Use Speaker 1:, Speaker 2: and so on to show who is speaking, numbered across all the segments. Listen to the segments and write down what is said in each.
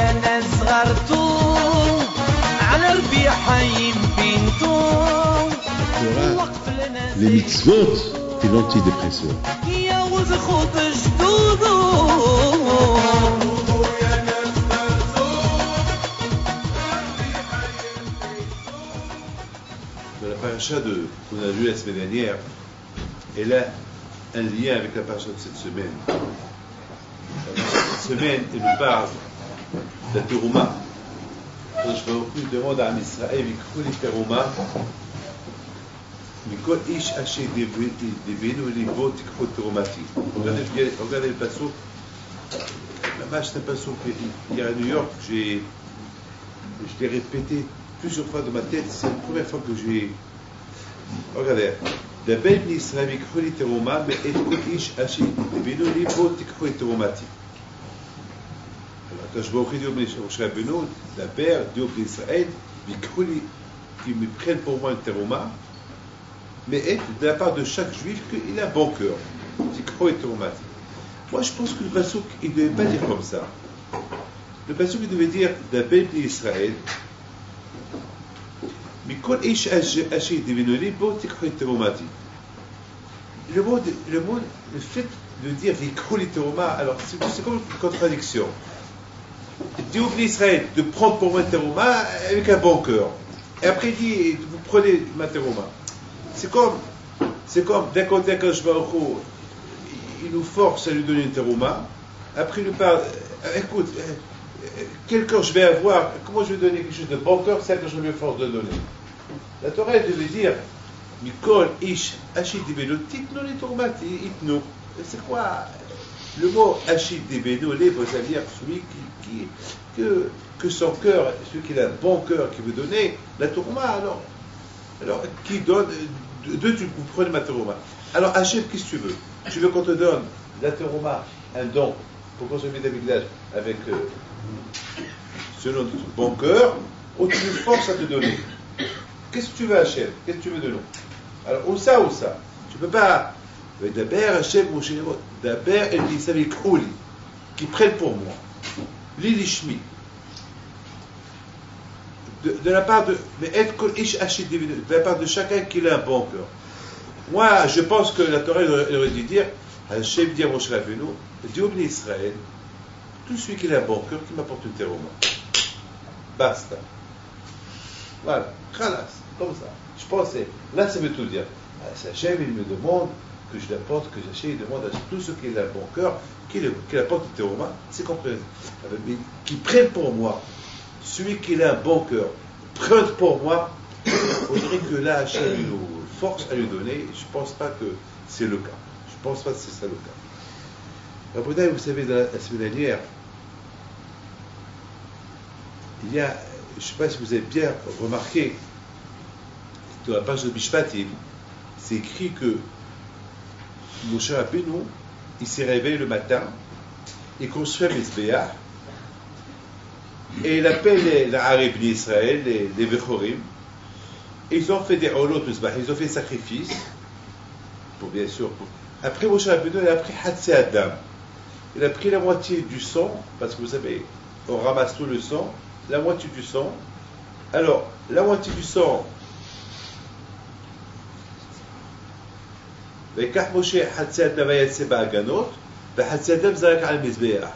Speaker 1: أنا صغرتو على ربيعين بنتو
Speaker 2: Les mitzvot et l'antidépresseur.
Speaker 1: يا وزخوت جدودو
Speaker 3: Dans la paracha qu'on a vue la semaine dernière, elle a un lien avec la paracha de cette semaine. Cette semaine, elle nous parle de la terouma. Je demande à Israël, Mikol et terouma, Mikol ish haché devenu libo tikho teromati. Regardez le passouk. La vache, c'est un passouk. Hier à New York, je l'ai répété plusieurs fois dans ma tête. C'est la première fois que j'ai. Regardez. D'abel Israël, Mikol et terouma, mais et kol ish haché devenu libo tikho teromati. Je vais offrir au Shabbat, la paire d'Ob d'Israël, qui me prennent pour moi une terouma, mais est de la part de chaque juif qu'il a un bon cœur. Moi, je pense que le passouk, il ne devait pas dire comme ça. Le passouk, il devait dire d'Abel d'Israël, Mikol ish haché devinoli bo tikhoy teromati. Le fait de dire Mikol teroma, alors c'est comme une contradiction. Dieu d'Israël de prendre pour moi une terouma avec un bon cœur. Et après il dit, vous prenez ma terouma. C'est comme d'un côté quand je vais au cours, il nous force à lui donner une terouma. Après il nous parle, écoute, quel cœur je vais avoir, comment je vais donner quelque chose de bon cœur, c'est ça que je me force de donner. La Torah elle devait dire, Mikol ish ashid dibelotit non les teroumati itno. C'est quoi? Le mot Hachid Debeno, ça veut dire celui que son cœur, celui qui a un bon cœur, qui veut donner la tourma, alors qui donne, vous prenez ma tourma. Alors Hachem, qu'est-ce que tu veux? Tu veux qu'on te donne la tourma, un don, pour qu'on se mette avec selon ton bon cœur, ou tu nous forces à te donner? Qu'est-ce que tu veux Hachem? Qu'est-ce que tu veux de nous? Alors, ou ça. Tu ne peux pas. D'abord, Hachem, mon chéri, d'abord, elle dit, ça veut dire qui prennent pour moi. L'ilishmi. De la part de. Mais être ish hachid de la part de chacun qui a un bon cœur. Moi, je pense que la Torah aurait dû dire, Hachem dit à mon chéri, dit au Israël, tout celui qui a un bon cœur, qui m'apporte une terouma. Basta. Voilà. Khalas. Comme ça. Je pensais. Là, ça veut tout dire. Hachem, il me demande que je l'apporte, que j'achète, il demande à tous ceux qui ont un bon cœur, qui apporte le terouma, c'est compris. Mais qui prennent pour moi, celui qui a un bon cœur, prennent pour moi, on dirait que là, Hachem nous force à lui donner. Je ne pense pas que c'est le cas. Je ne pense pas que c'est ça le cas. Après, vous savez, la semaine dernière, il y a, je ne sais pas si vous avez bien remarqué, dans la page de Mishpatim, c'est écrit que Moshe Rabbeinu, il s'est réveillé le matin, il construit un Mizbeach, et il appelle les Arabes d'Israël, les Vechorim, et ils ont fait des holot Mizbeach, ils ont fait sacrifice, pour bien sûr. Après Moshe Rabbeinu, il a pris Hatzé Adam, il a pris la moitié du sang, parce que vous savez, on ramasse tout le sang, la moitié du sang. Alors, la moitié du sang, ויקח משה חצי אדם ויצא בעגנות וחצי אדם זרק על המזבח.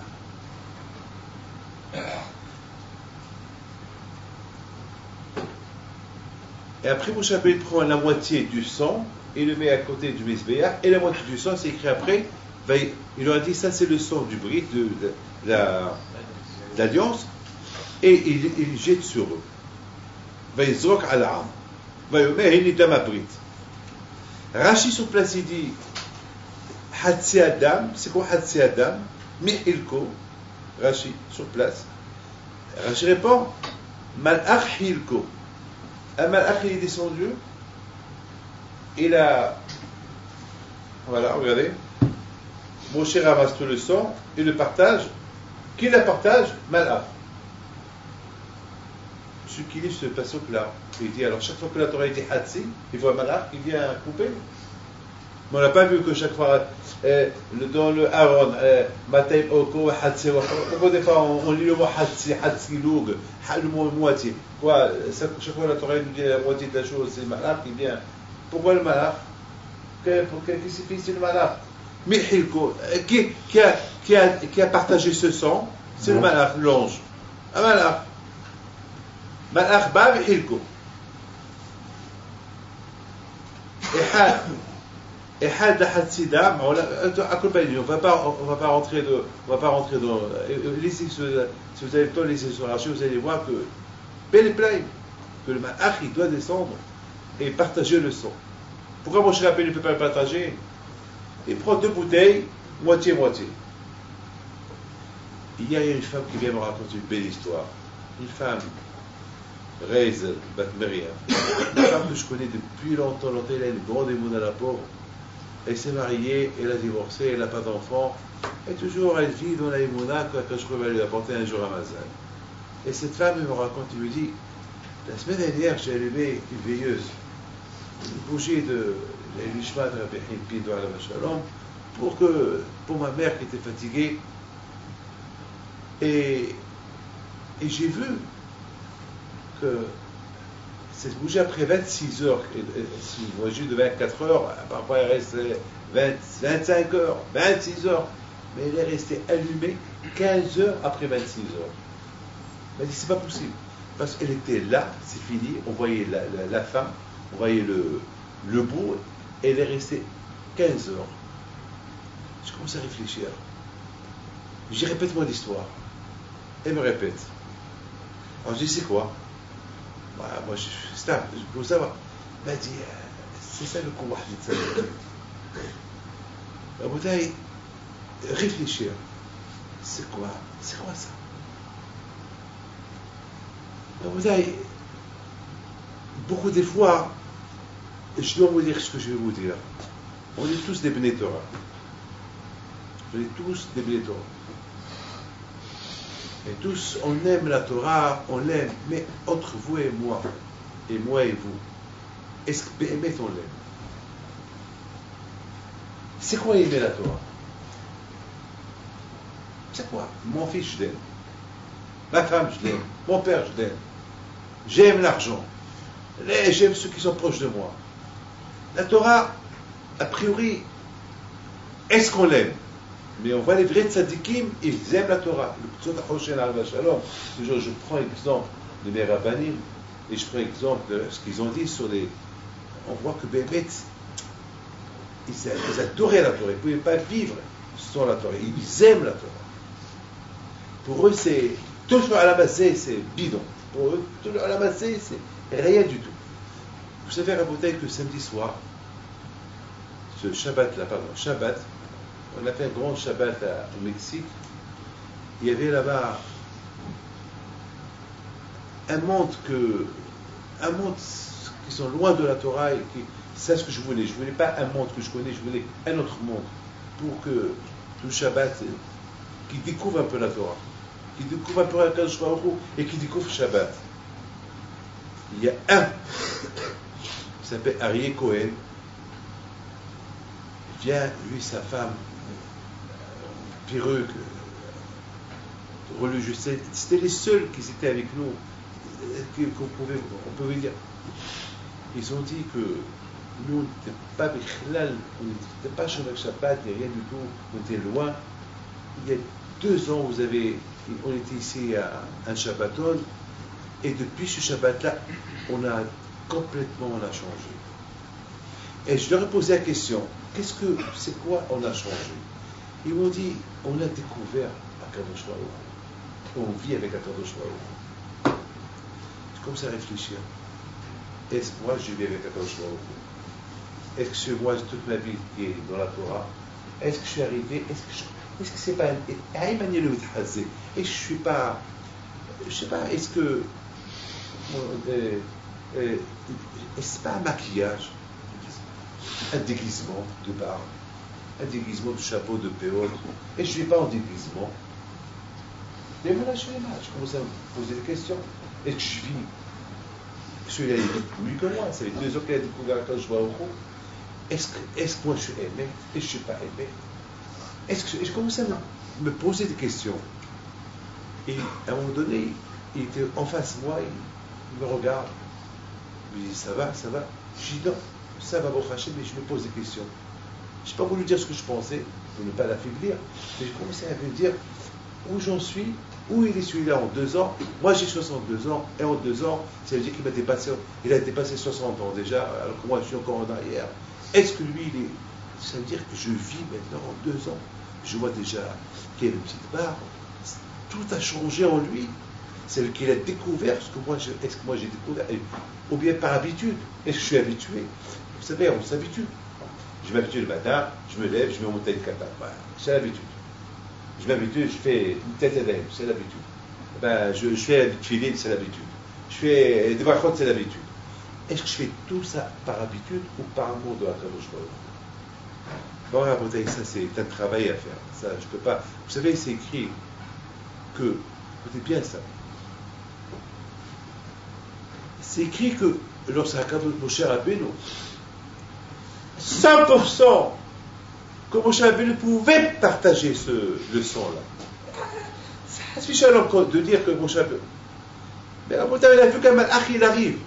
Speaker 3: Et après Moshe Rabbeinu prend la moitié du sang et le met à côté du mizbeach, et la moitié du sang c'est écrit après, il leur a dit ça c'est le sang du brit, de l'alliance, et il jette sur eux. ויזרוק על העם ויאמר הנה דם הברית. Rashi sur place il dit Hatsi Adam, c'est quoi Hatsi Adam? Mihilko. Rashi sur place. Rashi répond Malach Hilko. Un Malach il est descendu. Il a. Voilà, regardez. Moshe ramasse tout le sang et le partage. Qui le partage? Malach. Celui qui lit ce passage là, il dit alors chaque fois que la Torah dit Hatsi, il voit Malach, il vient couper. Mais on n'a pas vu que chaque fois, dans le Aaron, Matay Oko, Hatsi, des fois on lit le mot Hatsi, Hatsi Loug, le mot moitié. Quoi, chaque fois la Torah nous dit la moitié de la chose, c'est le malach qui vient. Pourquoi le malach? Qu'est-ce qu'il fait, c'est le malach? Mihilko, qui a partagé ce sang, c'est le malach, l'ange. Un malach. Malach ba Mihilko. Et had la Hatsida, on va pas rentrer dans lisez, si vous avez le temps, lisez sur l'archive, vous allez voir que bel et plein que le malach il doit descendre et partager le sang. Pourquoi Moshe Rabbeinu ne peut pas le partager? Il prend 2 bouteilles, moitié-moitié. Il y a une femme qui vient me raconter une belle histoire. Une femme, Reizel Bat Miriam, une femme que je connais depuis longtemps, elle a une grande émoune à la pauvre. Elle s'est mariée, elle a divorcé, elle n'a pas d'enfant, et toujours elle vit dans la émouna quand je crois qu'elle lui apporter un jour à Mazal. Et cette femme, elle me raconte, elle me dit, la semaine dernière, j'ai allumé une veilleuse, une bougie de l'Ishma de Rabbi Himpi de Alav Shalom, pour ma mère qui était fatiguée. Et j'ai vu que cette bougie, après 26 heures, si vous voyez de 24 heures, parfois elle reste 25 heures, 26 heures, mais elle est restée allumée 15 heures après 26 heures. Elle dit, c'est pas possible. Parce qu'elle était là, c'est fini, on voyait la femme, on voyait le bout, elle est restée 15 heures. Je commence à réfléchir. Je dis, répète-moi l'histoire. Elle me répète. Alors je dis, c'est quoi? Bah, moi, je veux savoir. Elle m'a dit, c'est ça le combat de ça. La bouteille, réfléchir. C'est quoi ça? La bouteille, beaucoup de fois, je dois vous dire ce que je vais vous dire. On est tous des Bnei Torah. On est tous des Bnei Torah. Et tous, on aime la Torah, on l'aime, mais entre vous et moi et vous, est-ce que Béhémet on l'aime? C'est quoi aimer la Torah? C'est quoi? Mon fils, je l'aime. Ma femme, je l'aime. Mon père, je l'aime. J'aime l'argent. J'aime ceux qui sont proches de moi. La Torah, a priori, est-ce qu'on l'aime? Mais on voit les vrais tzadikim, ils aiment la Torah. Le Tzot HaChoshen Alav Shalom, toujours je prends exemple de mes rabbanim, et je prends exemple de ce qu'ils ont dit sur les... On voit que Bémet, ils adoraient la Torah, ils ne pouvaient pas vivre sans la Torah. Ils aiment la Torah. Pour eux, c'est... Toujours à la massée, c'est bidon. Pour eux, toujours à la massée, c'est rien du tout. Vous savez, Rabotai, que samedi soir, ce Shabbat-là, on a fait un grand Shabbat au Mexique. Il y avait là-bas un monde qui sont loin de la Torah et qui, c'est ce que je voulais. Je ne voulais pas un monde que je connais, je voulais un autre monde pour que tout le Shabbat, qui découvre un peu la Torah, qui découvre un peu la Kadosh Baruch Hu et qui découvre Shabbat. Il y a un qui s'appelle Aryeh Cohen. Il vient, lui, sa femme, perruque, religieux. C'était les seuls qui étaient avec nous, on pouvait dire. Ils ont dit que nous, on n'était pas Bichlal, on n'était pas Shomer Shabbat, il n'y a rien du tout, on était loin. Il y a 2 ans, on était ici à un Shabbaton, et depuis ce Shabbat-là, on a changé. Et je leur ai posé la question, c'est quoi on a changé? Ils m'ont dit, on a découvert Akadosh Baruch Hu. On vit avec Akadosh Baruch Hu. Je commence à réfléchir. Est-ce que moi je vis avec Akadosh Baruch Hu? Est-ce que c'est moi toute ma vie qui est dans la Torah? Est-ce que je suis arrivé? Est-ce que c'est pas un Emmanuel Hazé? Est-ce que je suis pas, je sais pas, est-ce que c'est pas un maquillage, un déguisement de barbe, un déguisement de chapeau, de péote, et je ne suis pas en déguisement. Mais voilà, je commence à me poser des questions. Est-ce que je vis? Celui-là, il vit plus que moi, ça fait 2 ans qu'il a découvert Akadosh Baruch Hu. est-ce que moi je suis aimé? Et je ne suis pas aimé? Et je commençais à me poser des questions. Et à un moment donné, il était en face de moi, il me regarde. Il me dit, ça va, ça va. Je dis, non, ça va, Baruch Hashem, mais je me pose des questions. Je n'ai pas voulu dire ce que je pensais, pour ne pas l'affaiblir. Mais j'ai commencé à me dire où j'en suis, où il est celui-là en 2 ans. Moi j'ai 62 ans, et en 2 ans, ça veut dire qu'il a dépassé 60 ans déjà, alors que moi je suis encore en arrière. Est-ce que lui, ça veut dire que je vis maintenant en 2 ans? Je vois déjà qu'il y a une petite barre. Tout a changé en lui. C'est qu'il a découvert ce que moi, est-ce que moi j'ai découvert, ou bien par habitude. Est-ce que je suis habitué? Vous savez, on s'habitue. Je m'habitue le matin, je me lève, je mets mon tête kata. Voilà, c'est l'habitude. Je m'habitue, je fais une tête à l'air, c'est l'habitude. Je fais du tefilin, c'est l'habitude. Je fais des brachot, c'est l'habitude. Est-ce que je fais tout ça par habitude ou par amour de la Kadosh Baruch Hu? Bon, ça c'est un travail à faire. Ça, je peux pas. Vous savez, c'est écrit que, écoutez bien ça. C'est écrit que lorsque Moshe Rabbeinu, 100% que Moshe Rabbeinu pouvait partager ce leçon-là. Ça suffit alors de dire que Moshe Rabbeinu. Mais à mon temps, il a vu qu'un malach il arrive.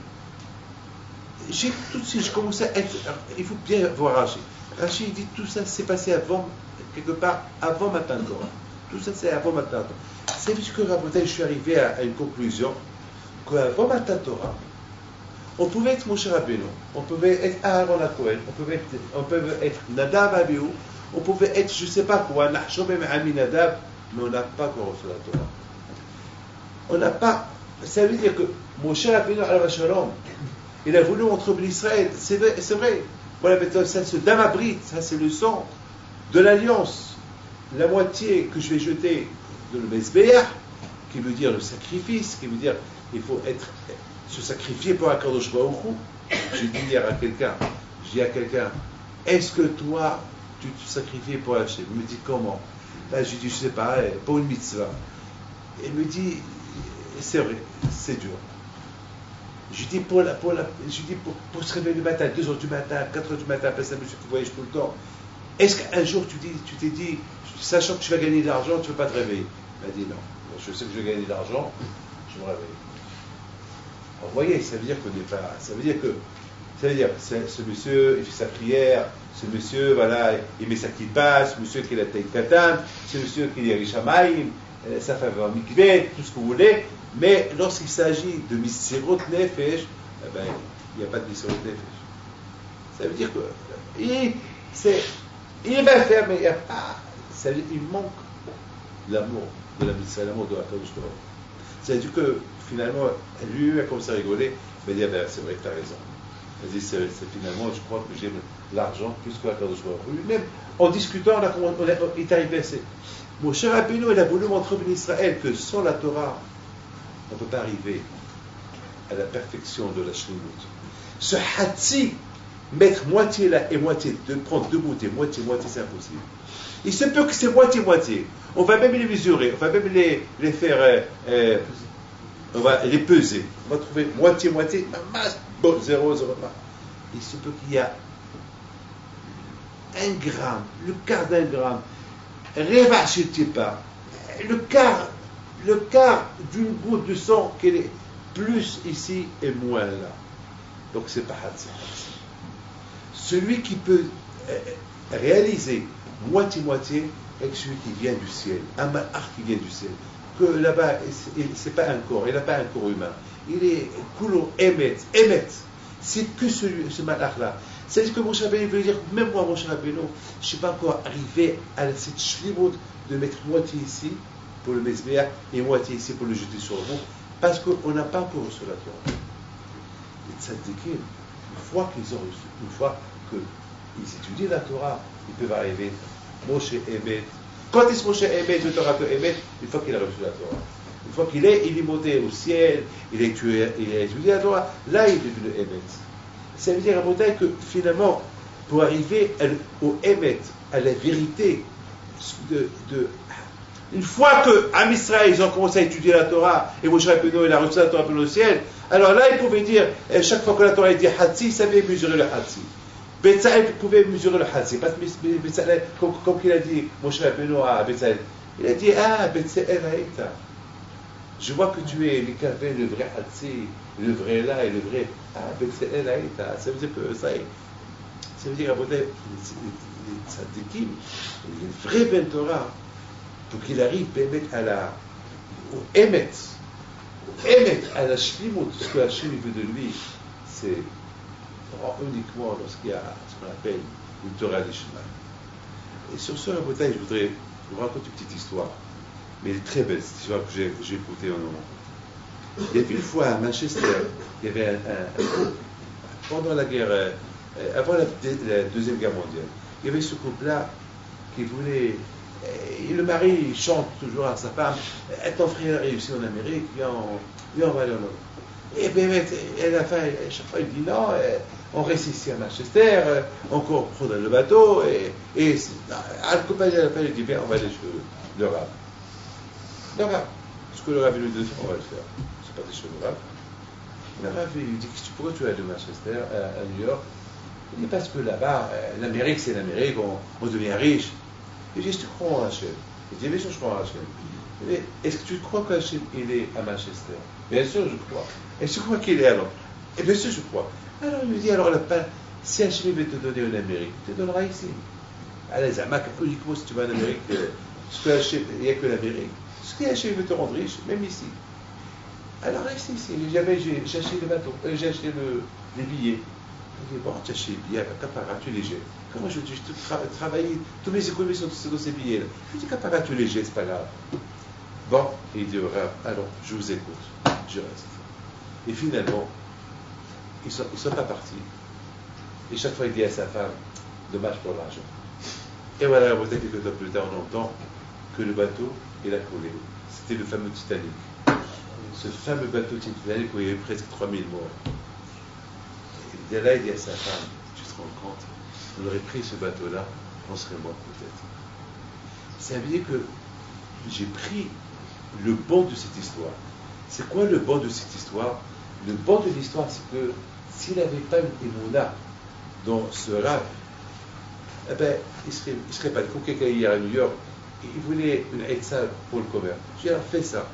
Speaker 3: J'ai tout de suite, je commençais à être. Il faut bien voir Rachid. Rachid dit tout ça s'est passé avant, quelque part, avant Matan Torah. Tout ça c'est avant Matan Torah. C'est juste que je suis arrivé à une conclusion qu'avant Matan Torah, on pouvait être Moshe Rabbeinu, on pouvait être Aaron HaKohen, on pouvait être Nadav Abihu, on pouvait être je ne sais pas quoi, Nachshon Ben Aminadav, mais on n'a pas encore reçu la Torah. On n'a pas. Ça veut dire que Moshe Rabbeinu Alav Shalom, il a voulu montrer l'Israël, c'est vrai. Voilà, ça c'est Damabrit, ça c'est le sang de l'alliance, la moitié que je vais jeter de le Mesbéach, qui veut dire le sacrifice, qui veut dire il faut se sacrifier pour Akadosh Baruch Hu. J'ai dit hier à quelqu'un, est-ce que toi, tu te sacrifies pour Hachem? Il me dit comment? Là, j'ai dit, je ne sais pas, pour une mitzvah. Il me dit, c'est vrai, c'est dur. Je dis pour se réveiller le matin, 2h du matin, 4h du matin, parce que c'est un monsieur qui voyage tout le temps. Est-ce qu'un jour tu t'es dit, sachant que tu vas gagner de l'argent, tu ne veux pas te réveiller? Il m'a dit non. Je sais que je vais gagner de l'argent, je me réveille. Alors, vous voyez, ça veut dire qu'on n'est pas. Ça veut dire ce monsieur, il fait sa prière, ce monsieur, voilà, il met sa kippa, ce monsieur qui a la taille katan, ce monsieur qui est Rishamayim, sa femme en mikveh, tout ce que vous voulez. Mais lorsqu'il s'agit de Misirot Nefesh, eh ben, il n'y a pas de Misirot Nefesh. Ça veut dire que il va faire, mais il n'y a pas. Il manque l'amour de la mitzvah, l'amour de la Kadosh Baruch Hu. Ça veut dire que finalement, lui a commencé à rigoler, mais il dit, ben, c'est vrai que tu as raison. Il dit, finalement, je crois que j'aime l'argent plus que la Kadosh Baruch Hu. Lui-même, en discutant, il est arrivé à Moshe Rabbeinu, il a voulu montrer en Israël que sans la Torah, on ne peut pas arriver à la perfection de la Shlimut. Ce Hatzi, mettre moitié là et moitié, de prendre deux bouteilles, moitié, c'est impossible. Il se peut que c'est moitié. On va même les mesurer, on va même les faire, on va les peser. On va trouver moitié, bon, 0. Il se peut qu'il y a 1 gramme, le quart d'1 gramme, révachete pas, le quart d'une goutte de sang qui est plus ici et moins là. Donc c'est pas Hatzi. Celui qui peut réaliser moitié est celui qui vient du ciel, un malach qui vient du ciel. Que là-bas, c'est pas un corps, il n'a pas un corps humain. Il est kulo emet. C'est que ce malach-là. C'est ce que Moshe Rabbeinu veut dire. Même moi, Moshe Rabbeinu, je ne suis pas encore arrivé à cette shlimut de mettre moitié ici pour le Mesbéach et moitié ici pour le jeter sur le monde, parce qu'on n'a pas encore reçu la Torah. Les tzadikim, une fois qu'ils ont reçu, une fois qu'ils étudient la Torah, ils peuvent arriver Moshe Emet. Quand est-ce Moshe Emet, le Torah que Emet? Une fois qu'il a reçu la Torah. Une fois qu'il est monté au ciel, il a étudié la Torah, là il est devenu Emet. Ça veut dire à mon que finalement, pour arriver au Emet, à la vérité, une fois que Am Israël, ils ont commencé à étudier la Torah, et Moshe Rabbeinu, il a reçu la Torah au ciel, alors là, il pouvait dire, chaque fois que la Torah dit Hatzi, il savait mesurer le Hatzi. Betsaël pouvait mesurer le had. C'est pas Betsaël, comme il a dit, Moshe Rabbeinu à Betsaël. Il a dit, ah, Betsaël Haïta. Je vois que tu es le vrai Hatsi, le vrai là et le vrai. Ah, Betsaël Haïta. Ça veut dire que ça veut dire, les tzadikim, les vrais Ben Torah, pour qu'il arrive au Emet, à la Shlimut, ce que Hachem veut de lui, c'est uniquement lorsqu'il y a ce qu'on appelle une Torah Lishma. Et sur ce, Rabotai, je voudrais vous raconter une petite histoire, mais elle est très belle, cette histoire que j'ai écoutée en moment. Il y avait une fois à Manchester, il y avait un couple, pendant la guerre, avant la Deuxième Guerre mondiale, il y avait ce couple-là qui voulait. Et le mari chante toujours à sa femme, ton frère a réussi en Amérique, viens on va aller en Europe. Et bien, à la fin, chaque fois, il dit non, on reste ici à Manchester, on court prendre le bateau, et à la compagnie, à la fin, il dit bien, on va aller chez le Rav. Le Rav. Ce que le Rav lui dit, on va le faire. C'est pas chez le Rav. Le Rav, il lui dit, pourquoi tu vas aller à Manchester, à New York? Il dit, parce que là-bas, l'Amérique, c'est l'Amérique, on devient riche. Il dit, est-ce que tu crois en Hachem? Il dit, bien sûr, je crois en Hachem. Il dit, est-ce que tu crois qu'Hachem, il est à Manchester? Bien sûr, je crois. Est-ce que tu crois qu'il est alors? Et bien sûr, je crois. Alors, il lui dit, alors, si Hachem veut te donner en Amérique, il te donnera ici. Allez, Zamak, uniquement si tu vas en Amérique, il n'y a que l'Amérique. Ce que Hachem veut te rendre riche, même ici. Alors, reste ici. J'ai acheté le bateau, j'ai acheté les billets. Il dit, bon, tu achètes les billets, Capara, tu les jettes. Comment je travailler, tous mes économies sont dans ces billets-là. Je dis, Capara, tu les jettes, c'est pas grave. Bon, et il dit au Rav, alors, je vous écoute, je reste. Et finalement, ils ne sont pas partis. Et chaque fois, il dit à sa femme, dommage pour l'argent. Et voilà, peut-être quelques temps plus tard, on entend que le bateau, il a coulé. C'était le fameux Titanic. Ce fameux bateau Titanic où il y avait presque 3000 morts. Et là, il dit à sa femme, tu te rends compte, on aurait pris ce bateau-là, on serait mort peut-être. Ça veut dire que j'ai pris le bon de cette histoire. C'est quoi le bon de cette histoire? Le bon de l'histoire, c'est que s'il n'avait pas une émouna dans ce rêve, eh ben, il serait pas. Comme quelqu'un hier à New York, il voulait une aïtsa pour le commerce. Je lui ai dit, fais ça.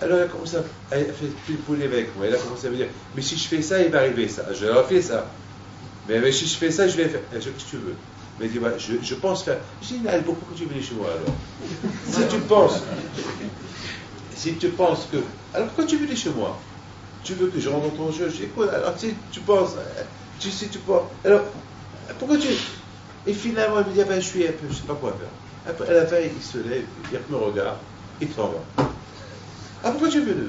Speaker 3: Alors il a commencé à faire une poulet avec moi. Il a commencé à me dire, mais si je fais ça, il va arriver ça. Je lui ai fait ça. Mais si je fais ça, je vais faire. Qu'est-ce que tu veux? Mais il dit, ouais, je pense faire. Je dis, pourquoi tu venais chez moi alors? Si tu penses que. Alors pourquoi tu venais chez moi? Tu veux que je rentre dans ton jeu? Je dis, écoute, alors si tu penses. Tu penses. Alors, pourquoi tu. Et finalement, il me dit, ah ben, je suis un peu, je ne sais pas quoi faire. Après, à la fin, il se lève, il me regarde, il s'en va. Ah, pourquoi tu es venu?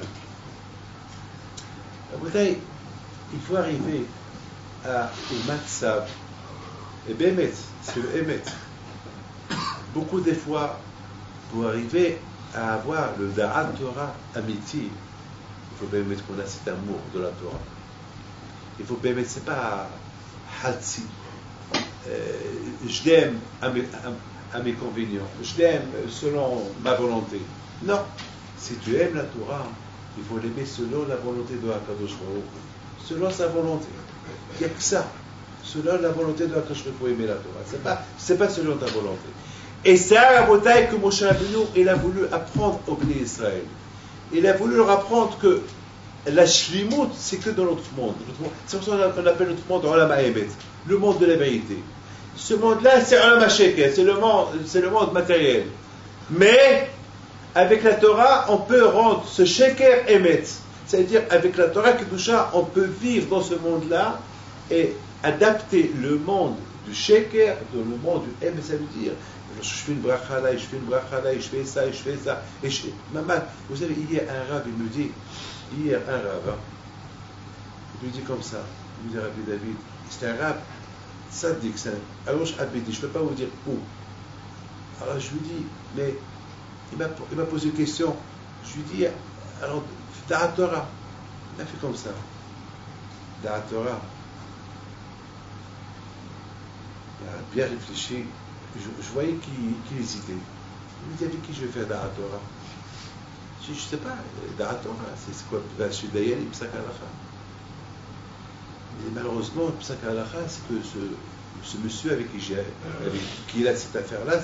Speaker 3: Il faut arriver au Matzav. Et Bémet, c'est le Emet. Beaucoup des fois, pour arriver à avoir le Da'at Torah Amiti, il faut Bémet qu'on a cet amour de la Torah. Il faut Bémet, c'est pas Hatsi. Je l'aime à mes convenients. Je l'aime selon ma volonté. Non. Si tu aimes la Torah, il faut l'aimer selon la volonté de Hakadosh Baruch Hu. Selon sa volonté. Il n'y a que ça. Selon la volonté de Hakadosh Baruch Hu, il faut aimer la Torah. C'est pas selon ta volonté. Et c'est à la bataille que Moshe Rabbeinu, il a voulu apprendre au Bnei Israël. Il a voulu leur apprendre que la shlimut, c'est que dans notre monde. C'est pour ça qu'on appelle notre monde Olam HaEmet, le monde de la vérité. Ce monde-là, c'est Olam HaSheker, c'est le monde matériel. Mais avec la Torah, on peut rendre ce Sheker Emet. C'est-à-dire, avec la Torah Kedusha, on peut vivre dans ce monde-là et adapter le monde du Sheker dans le monde du Emet. Ça veut dire, je fais une bracha là, je fais une bracha là, je fais ça, je fais ça. Et maman, vous savez, hier, un rab, il me dit, il me dit comme ça, il me dit, Rabbi David, c'est un rab, sadique, c'est un Arosh Abedi, je ne peux pas vous dire où. Alors je lui dis, mais il m'a posé une question. Je lui dis, alors, Da'at Torah. Il a fait comme ça. Da'at Torah. Il a bien réfléchi. Je voyais qu'il hésitait. Il me dit, avec qui je vais faire Da'at Torah? Je ne sais pas, Da'at Torah, c'est quoi? Je suis Dayanim, Psak Halacha. Mais malheureusement, Psak Halacha, c'est que ce monsieur avec qui il a cette affaire-là,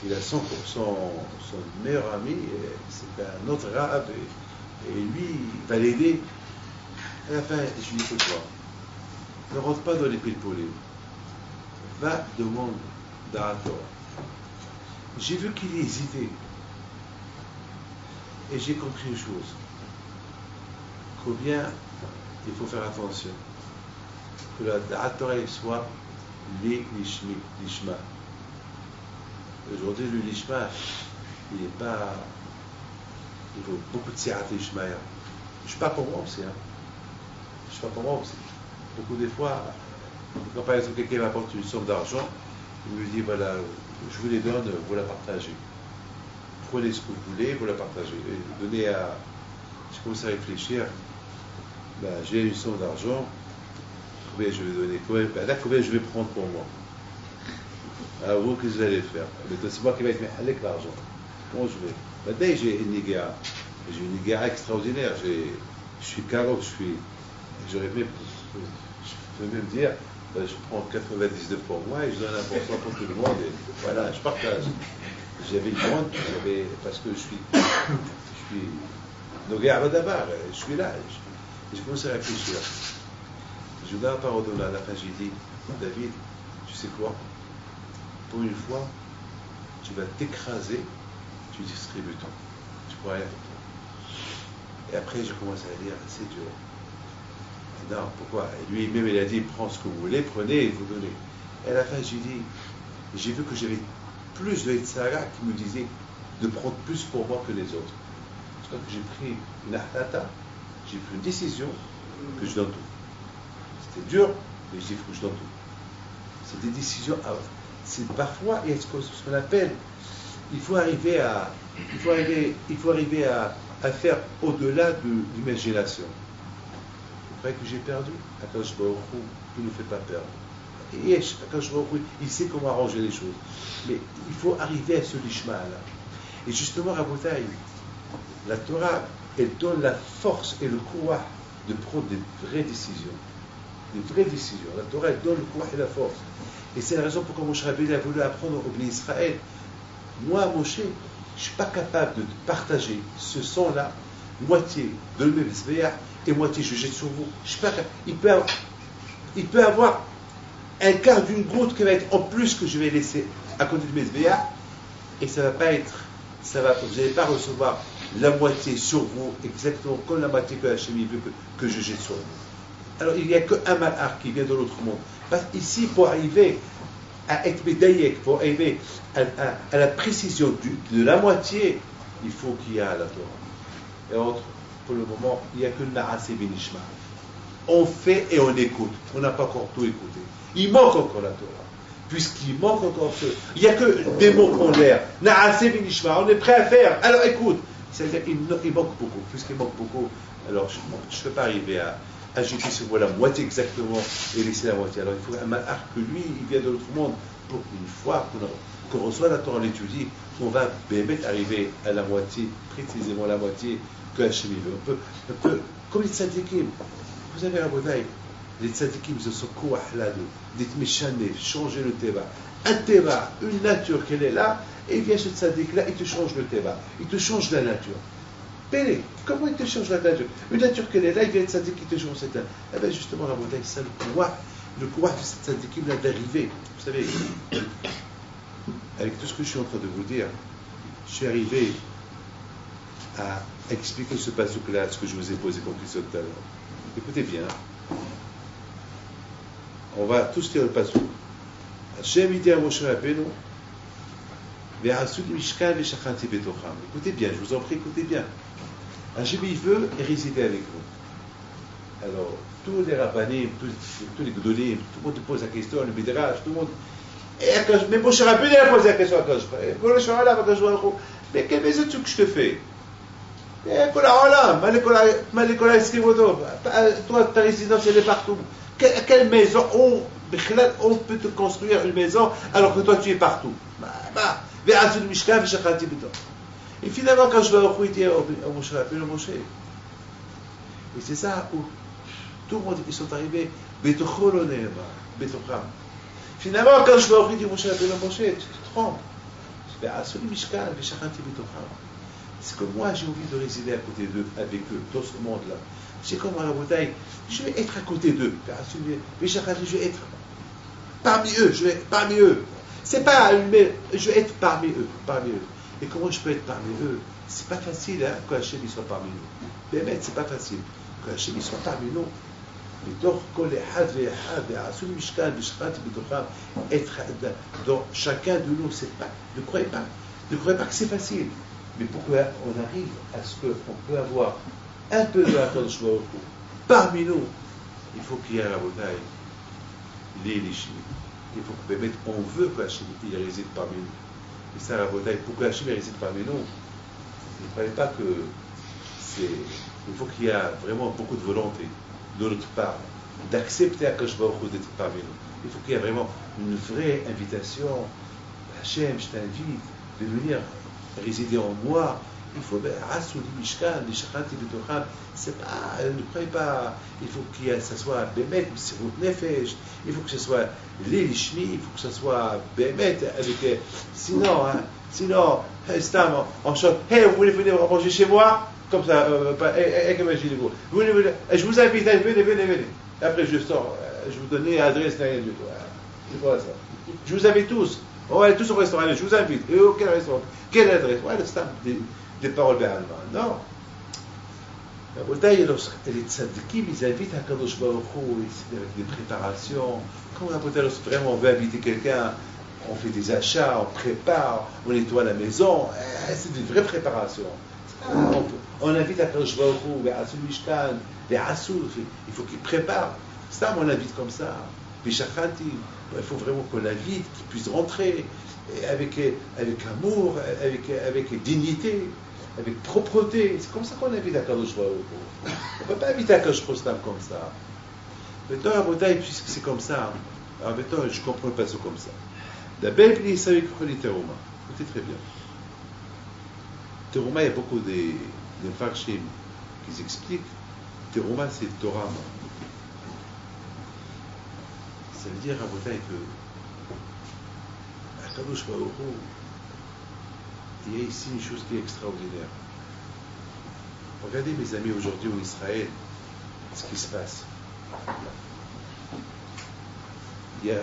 Speaker 3: il a son meilleur ami, c'est un autre arabe, et lui, il va l'aider. À la fin, je lui dis, écoute-moi, ne rentre pas dans les pile-polés. Va, demande d'Aratora. J'ai vu qu'il hésitait. Et j'ai compris une chose. Combien il faut faire attention. Que la Da'atora soit les lishma. Aujourd'hui, le lishma, il n'est pas. Il faut beaucoup de sirat lishma. Je ne suis pas pour moi aussi. Je ne suis pas pour moi aussi. Beaucoup des fois, quand par exemple quelqu'un m'apporte une somme d'argent, il me dit voilà, je vous les donne, vous la partagez. Prenez ce que vous voulez, vous la partagez. Et donnez à. Je commence à réfléchir. Ben, j'ai une somme d'argent, combien je vais donner, combien je vais prendre pour moi. À vous, qu'est-ce que vous allez faire? C'est moi qui vais être avec l'argent. Comment je vais? Maintenant, j'ai une nigara extraordinaire. Je suis carreau, j'aurais même, je peux même dire, ben, je prends 99 pour moi et je donne 1% pour tout le monde. Et voilà, je partage. J'avais une grande, parce que je suis Nogar d'abord, je suis là. J'ai commencé à réfléchir. Je donne la parole à la fin, j'ai dit, David, tu sais quoi? Pour une fois, tu vas t'écraser, tu distribues tout. Tu pourras rien faire. Et après, j'ai commencé à dire, c'est dur. Et non, pourquoi? Et lui-même, il a dit, prends ce que vous voulez, prenez et vous donnez. Et à la fin, j'ai vu que j'avais plus de Yitzhara qui me disait de prendre plus pour moi que les autres. Donc j'ai pris une ahlata, j'ai pris une décision que je donne tout. C'était dur, mais je dis que je donne tout. C'est des décisions. C'est parfois, il y a ce qu'on appelle, il faut arriver à faire au-delà de l'imagination. Après que j'ai perdu, Akadosh Baruch Hu, il ne nous fait pas perdre. Et Akadosh Baruch Hu, il sait comment arranger les choses. Mais il faut arriver à ce lishma-là. Et justement, Rabotai, la Torah, elle donne la force et le courage de prendre des vraies décisions. Des vraies décisions. La Torah, elle donne le courage et la force. Et c'est la raison pourquoi Moshe Rabbeinu a voulu apprendre au Bnei Israël. Moi, Moshe, je ne suis pas capable de partager ce sang-là, moitié de le Mezbeah et moitié je jette sur vous. Je suis pas capable. Il peut avoir un quart d'une goutte qui va être en plus que je vais laisser à côté de Mezbeah et ça va pas être. Vous n'allez pas recevoir la moitié sur vous, exactement comme la moitié que Hachem veut que je jette sur vous. Alors il n'y a qu'un malhar qui vient de l'autre monde. Parce ici, pour arriver à être médaillek, pour arriver à la précision de la moitié, il faut qu'il y ait la Torah. Et autre, pour le moment, il n'y a que le Naaseh Benishma. On fait et on écoute. On n'a pas encore tout écouté. Il manque encore la Torah. Puisqu'il manque encore ce. Il n'y a que des mots qu'on l'air. Naaseh Benishma, on est prêt à faire. Alors écoute. C'est-à-dire qu'il manque beaucoup. Puisqu'il manque beaucoup, alors je ne peux pas arriver à jeter sur moi la moitié exactement et laisser la moitié. Alors il faut un malhar que lui, il vient de l'autre monde. Pour une fois qu'on reçoit la Torah, on l'étudie, on va arriver à la moitié, précisément la moitié que Hachem veut. On peut, comme les tzadikim, vous avez un bonheur, les tzadikim, ils sont quoi là, d'être méchané, changer le teva. Un teva, une nature qu'elle est là, et il vient ce tzadik là, il te change le teva, il te change la nature. Pélé, comment il te change la nature? Une nature qu'elle est là, il vient de tzadik qui te change cette nature. Eh bien justement, la bonheur, c'est le pouvoir de cette tzadikim là d'arriver. Vous savez, avec tout ce que je suis en train de vous dire, je suis arrivé à expliquer ce pasuk-là, ce que je vous ai posé comme question tout à l'heure. Écoutez bien. On va tous lire le pasuk. Hashem dit à Moshe Rabbeinu, Ve'asud mishkan ve'shachanti betocham. Écoutez bien, je vous en prie, écoutez bien. Hashem, il veut résider avec vous. Alors, tous les rabbanim, tous les gdolim, tout le monde te pose la question, le midrash, tout le monde. Mais Moshe Rabbeinu a posé la question à Akadosh Baruch Hu. Mais quelle maison tu veux que je te fais? Toi, ta résidence, elle est partout. Quelle maison on peut te construire une maison alors que toi tu es partout? Et finalement, quand je vais au dit à Moshe Rabbeinu, Moshe, et c'est ça où tout le monde, ils sont arrivés, finalement, quand je vais offrir du Moshe Rabbeinu Moshe, tu te trompes. Je vais à celui Mishkan, c'est que moi, j'ai envie de résider à côté d'eux, avec eux, dans ce monde-là. C'est comme à la bouteille, je vais être à côté d'eux. Je vais être parmi eux, C'est pas mais je vais être parmi eux, Et comment je peux être parmi eux? C'est pas facile, hein, quand Hachem soit parmi nous. Mais c'est pas facile. Quand Hachem soit parmi nous, être dans chacun de nous, c'est pas. Ne croyez pas que c'est facile. Mais pour qu'on arrive à ce qu'on peut avoir un peu de la Kadosh Baruch Hu parmi nous, il faut qu'il y ait la bataille, les Lishmi. Il faut que on veut qu'Hachem réside parmi nous. Et ça, la bataille, pour que Hachem réside parmi nous, ne croyez pas que c'est. Il faut qu'il y ait vraiment beaucoup de volonté de notre part d'accepter Akadosh Baruch Hu d'être parmi nous. Il faut qu'il y ait vraiment une vraie invitation. Hachem, je t'invite de venir résider en moi. Il faut c'est pas, ne croyez pas, il faut que ça soit Bémet, c'est votre nefesh, il faut que ce soit les lishmi, il faut que ce soit Bémet, avec, sinon, on chante, hey, vous voulez venir manger chez moi? Comme ça, imaginez-vous. Je vous invite, venez. Après, je sors, je vous donne l'adresse, rien du tout. C'est pas ça. Je vous invite tous. On va aller tous au restaurant, je vous invite. Et auquel restaurant? Quelle adresse? Ouais, c'est des paroles d'Alma. Non. La bouteille, les tzadikim, ils invitent à Kadosh Baruch Hu, avec des préparations. Quand la bouteille, vraiment on veut inviter quelqu'un, on fait des achats, on prépare, on nettoie la maison. C'est une vraie préparation. On invite à Kadosh Baruch Hu, à Asul Mishkan, les Asul, il faut qu'ils préparent. Ça, on invite comme ça. Puis Shachanti, il faut vraiment qu'on l'invite, qu'il puisse rentrer avec amour, avec dignité, avec propreté. C'est comme ça qu'on invite à Kadosh Baruch Hu. On ne peut pas inviter à Kadosh Baruch Hu comme ça. Maintenant, la bouteille, puisque c'est comme ça, alors maintenant, je comprends pas ça comme ça. La belle place avec les Teruma. Écoutez très bien. Teruma, il y a beaucoup de farshim qui expliquent. Teruma, c'est Torah. Ça veut dire, Rabotai, que à Kadosh Baruch Hu, il y a ici une chose qui est extraordinaire. Regardez, mes amis, aujourd'hui en Israël, ce qui se passe. Il y a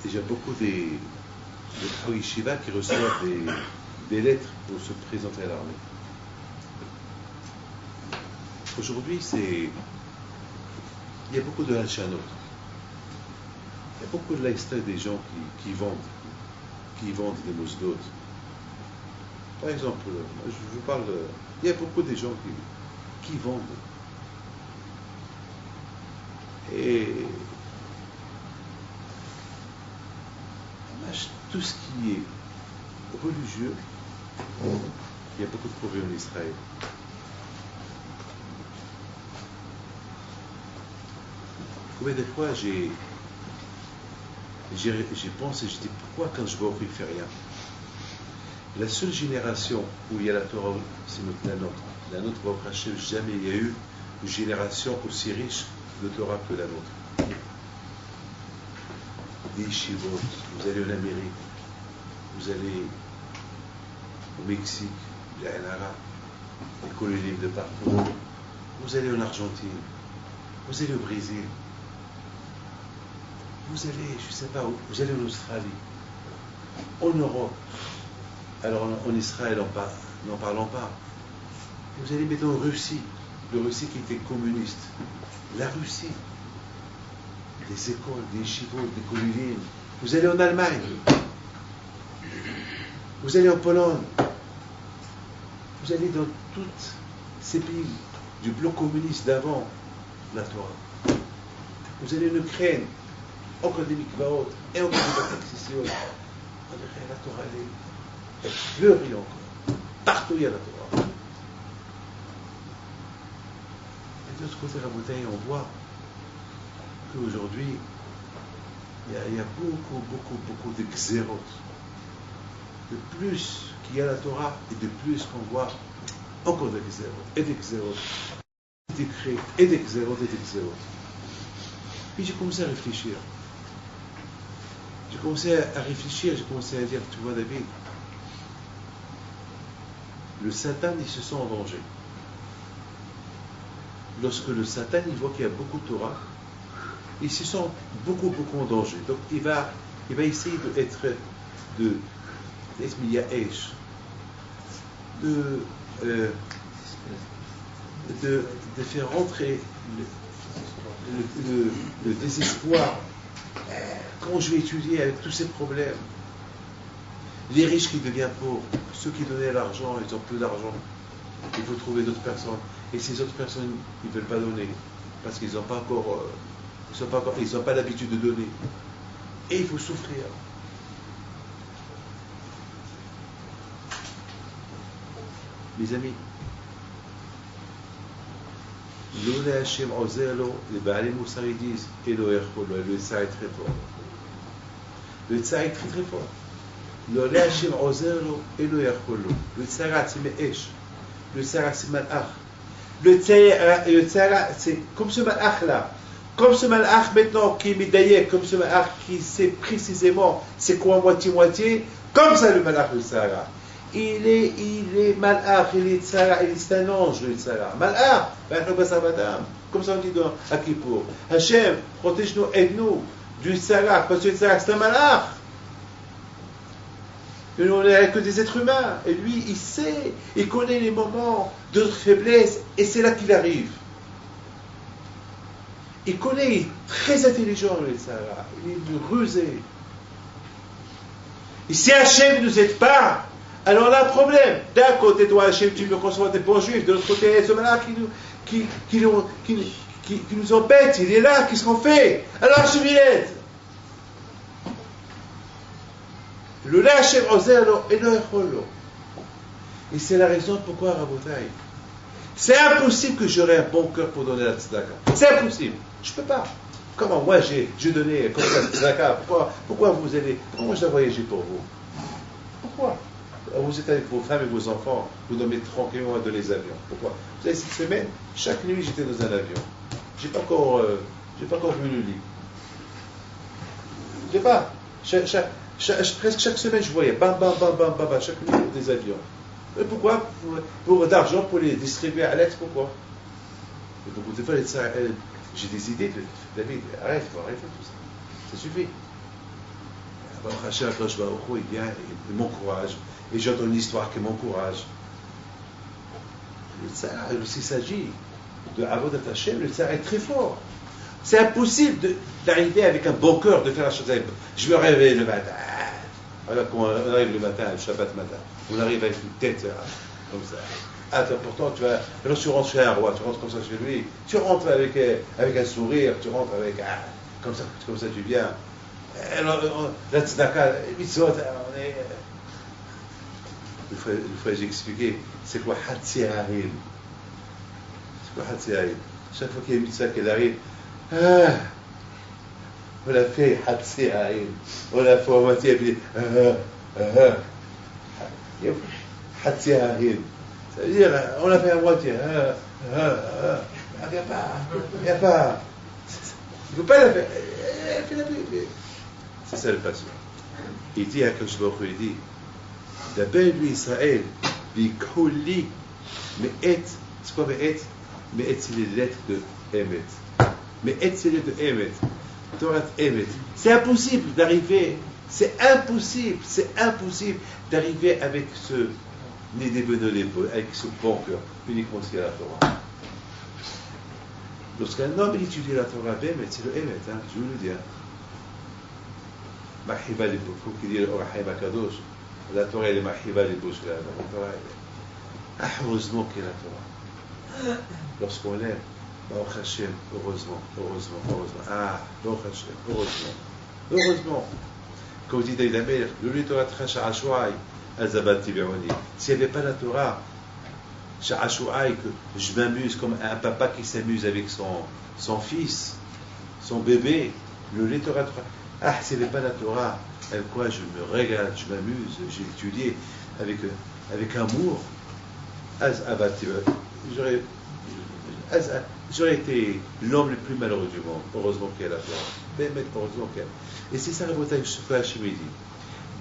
Speaker 3: déjà beaucoup des Yeshiva qui reçoivent des lettres pour se présenter à l'armée. Aujourd'hui, il y a beaucoup de halchanot. Il y a beaucoup de lifestyle des gens qui vendent des mosdot. Par exemple, je vous parle, il y a beaucoup de gens qui vendent. Et tout ce qui est religieux, il y a beaucoup de problèmes en Israël. Combien de fois j'ai pensé, je dis pourquoi quand je vois qu'il ne fait rien? La seule génération où il y a la Torah, c'est la nôtre. La nôtre, jamais il y a eu une génération aussi riche de Torah que la nôtre. Des yeshivot, vous allez en Amérique, vous allez au Mexique, il y a un arabe, des colonies de partout, vous allez en Argentine, vous allez au Brésil, vous allez, je ne sais pas où, vous allez en Australie, en Europe, alors en Israël, n'en parlons pas. Vous allez maintenant en Russie, la Russie qui était communiste, la Russie, des écoles, des yeshivot, des colonies. Vous allez en Allemagne, vous allez en Pologne, vous allez dans tous ces pays du bloc communiste d'avant la Torah. Vous allez en Ukraine, encore des mikvaot, et encore des bâtiments. La Torah, elle fleurit encore. Partout il y a la Torah. Et de l'autre côté de la bouteille, on voit qu'aujourd'hui, il y a beaucoup de xérotes. De plus qu'il y a la Torah, et de plus qu'on voit encore des xérotes et des xérotes. décrets et des xérotes et des xérotes. Puis j'ai commencé à réfléchir. J'ai commencé à dire, tu vois David, le Satan, il se sent en danger. Lorsque le Satan, il voit qu'il y a beaucoup de Torah, il se sent beaucoup en danger. Donc il va essayer d'être Miyaesh, de faire rentrer le désespoir. Comment je vais étudier avec tous ces problèmes? Les riches qui deviennent pauvres, ceux qui donnaient l'argent, ils ont peu d'argent. Il faut trouver d'autres personnes. Et ces autres personnes, ils ne veulent pas donner. Parce qu'ils n'ont pas encore, ils n'ont pas l'habitude de donner. Et il faut souffrir. Mes amis, L'Olé Hachem Ozerlo, les Baalé Moussar ils disent, le Tsar est très fort. Le Tsar est très fort. L'Olé Hachem Ozerlo, le Tsar c'est Me'esh. Le Tsar c'est Malach. Le Tsar c'est comme ce Malach là. Comme ce Malach maintenant qui est médaillé, comme ce Malach qui sait précisément c'est quoi moitié-moitié, comme ça le Malach le Tsar. Il est Malach, il est Tsara, c'est un ange le Tsara. Malach, comme ça on dit dans Akipour. Hachem, protège-nous, aide-nous du Tsara, parce que le Tsara c'est un Malach. Et on n'est que des êtres humains. Et lui, il sait, il connaît les moments de notre faiblesse, et c'est là qu'il arrive. Il connaît, il est très intelligent le Tsara, il est rusé. Et si Hachem ne nous aide pas, alors là, problème. D'un côté, toi, Hachem, tu me conçois des bons juifs. De l'autre côté, ce malin qui nous embête, il est là, qu'est-ce qu'on fait? Alors Hachem, il aide. Le là, Hachem, et c'est la raison pourquoi, Rabotai, c'est impossible que j'aurai un bon cœur pour donner la tzedaka. C'est impossible. Je ne peux pas. Comment moi, j'ai donné comme ça la tzedaka? Pourquoi vous allez... Pourquoi moi, je dois voyager pour vous? Pourquoi? Vous êtes avec vos femmes et vos enfants, vous dormez tranquillement dans les avions. Pourquoi? Vous savez, cette semaine, chaque nuit, j'étais dans un avion. J'ai pas encore vu le lit. J'ai pas. Presque chaque semaine, je voyais bam, chaque nuit des avions. Et pourquoi? Pour d'argent, pour les distribuer à l'aide, pourquoi? Et donc, des fois, j'ai des idées de David, arrête, faut arrêter tout ça. Ça suffit. Il vient, il m'encourage. Et j'entends une histoire qui m'encourage. S'il s'agit de Avodat Hashem, le Tsar est très fort. C'est impossible d'arriver avec un bon cœur, de faire la chose. Je me réveille le matin. Alors, quand on arrive le matin, le Shabbat matin, on arrive avec une tête comme ça. Ah, pourtant, alors tu rentres chez un roi, tu rentres comme ça chez lui, tu rentres avec un sourire, tu rentres avec. Comme ça tu viens. Alors, la tzedaka, mitzvot, on est. Il faut expliquer, c'est quoi Hatzi Harim? C'est quoi Hatzi Harim? Chaque fois qu'il y a une mitzvah qui arrive, on l'a fait Hatzi Harim. On l'a fait à moitié, et puis Hatzi Harim. Ça veut dire, on l'a fait à moitié. Il n'y a pas. Il ne faut pas la faire. C'est ça le patient. Il dit à Kadosh Baruch Hu, il dit, d'après lui Israël, Bikoli, Me'et, c'est quoi Me'et? Me'et, c'est les lettres de Emet. Me'et, c'est les lettres de Emet. Torah Emet. C'est impossible d'arriver d'arriver avec ce avec ce bon cœur, uniquement ce qu'il y a à la Torah. Lorsqu'un homme étudie la Torah Emet, c'est le Emet, je vous le dis. Mahiba les bouches, il faut qu'il dise le Orahaim Akadosh. La Torah elle est mahiba les bouches. La Torah elle est. Heureusement qu'il y a la Torah. Lorsqu'on l'aime, Baruch Hashem, heureusement. Baruch Hashem, heureusement. Comme dit David Amelech, le Torah trash à Ashuai, Azabat Tiberoni. S'il n'y avait pas la Torah, chez Ashuai, que je m'amuse comme un papa qui s'amuse avec son fils, son bébé, le Torah. S'il n'y avait pas la Torah, avec quoi je me régale, je m'amuse, j'ai étudié avec amour. J'aurais été l'homme le plus malheureux du monde. Heureusement qu'il y a la Torah. Mais heureusement qu'il y a. Et c'est ça la bataille que Hachem dit.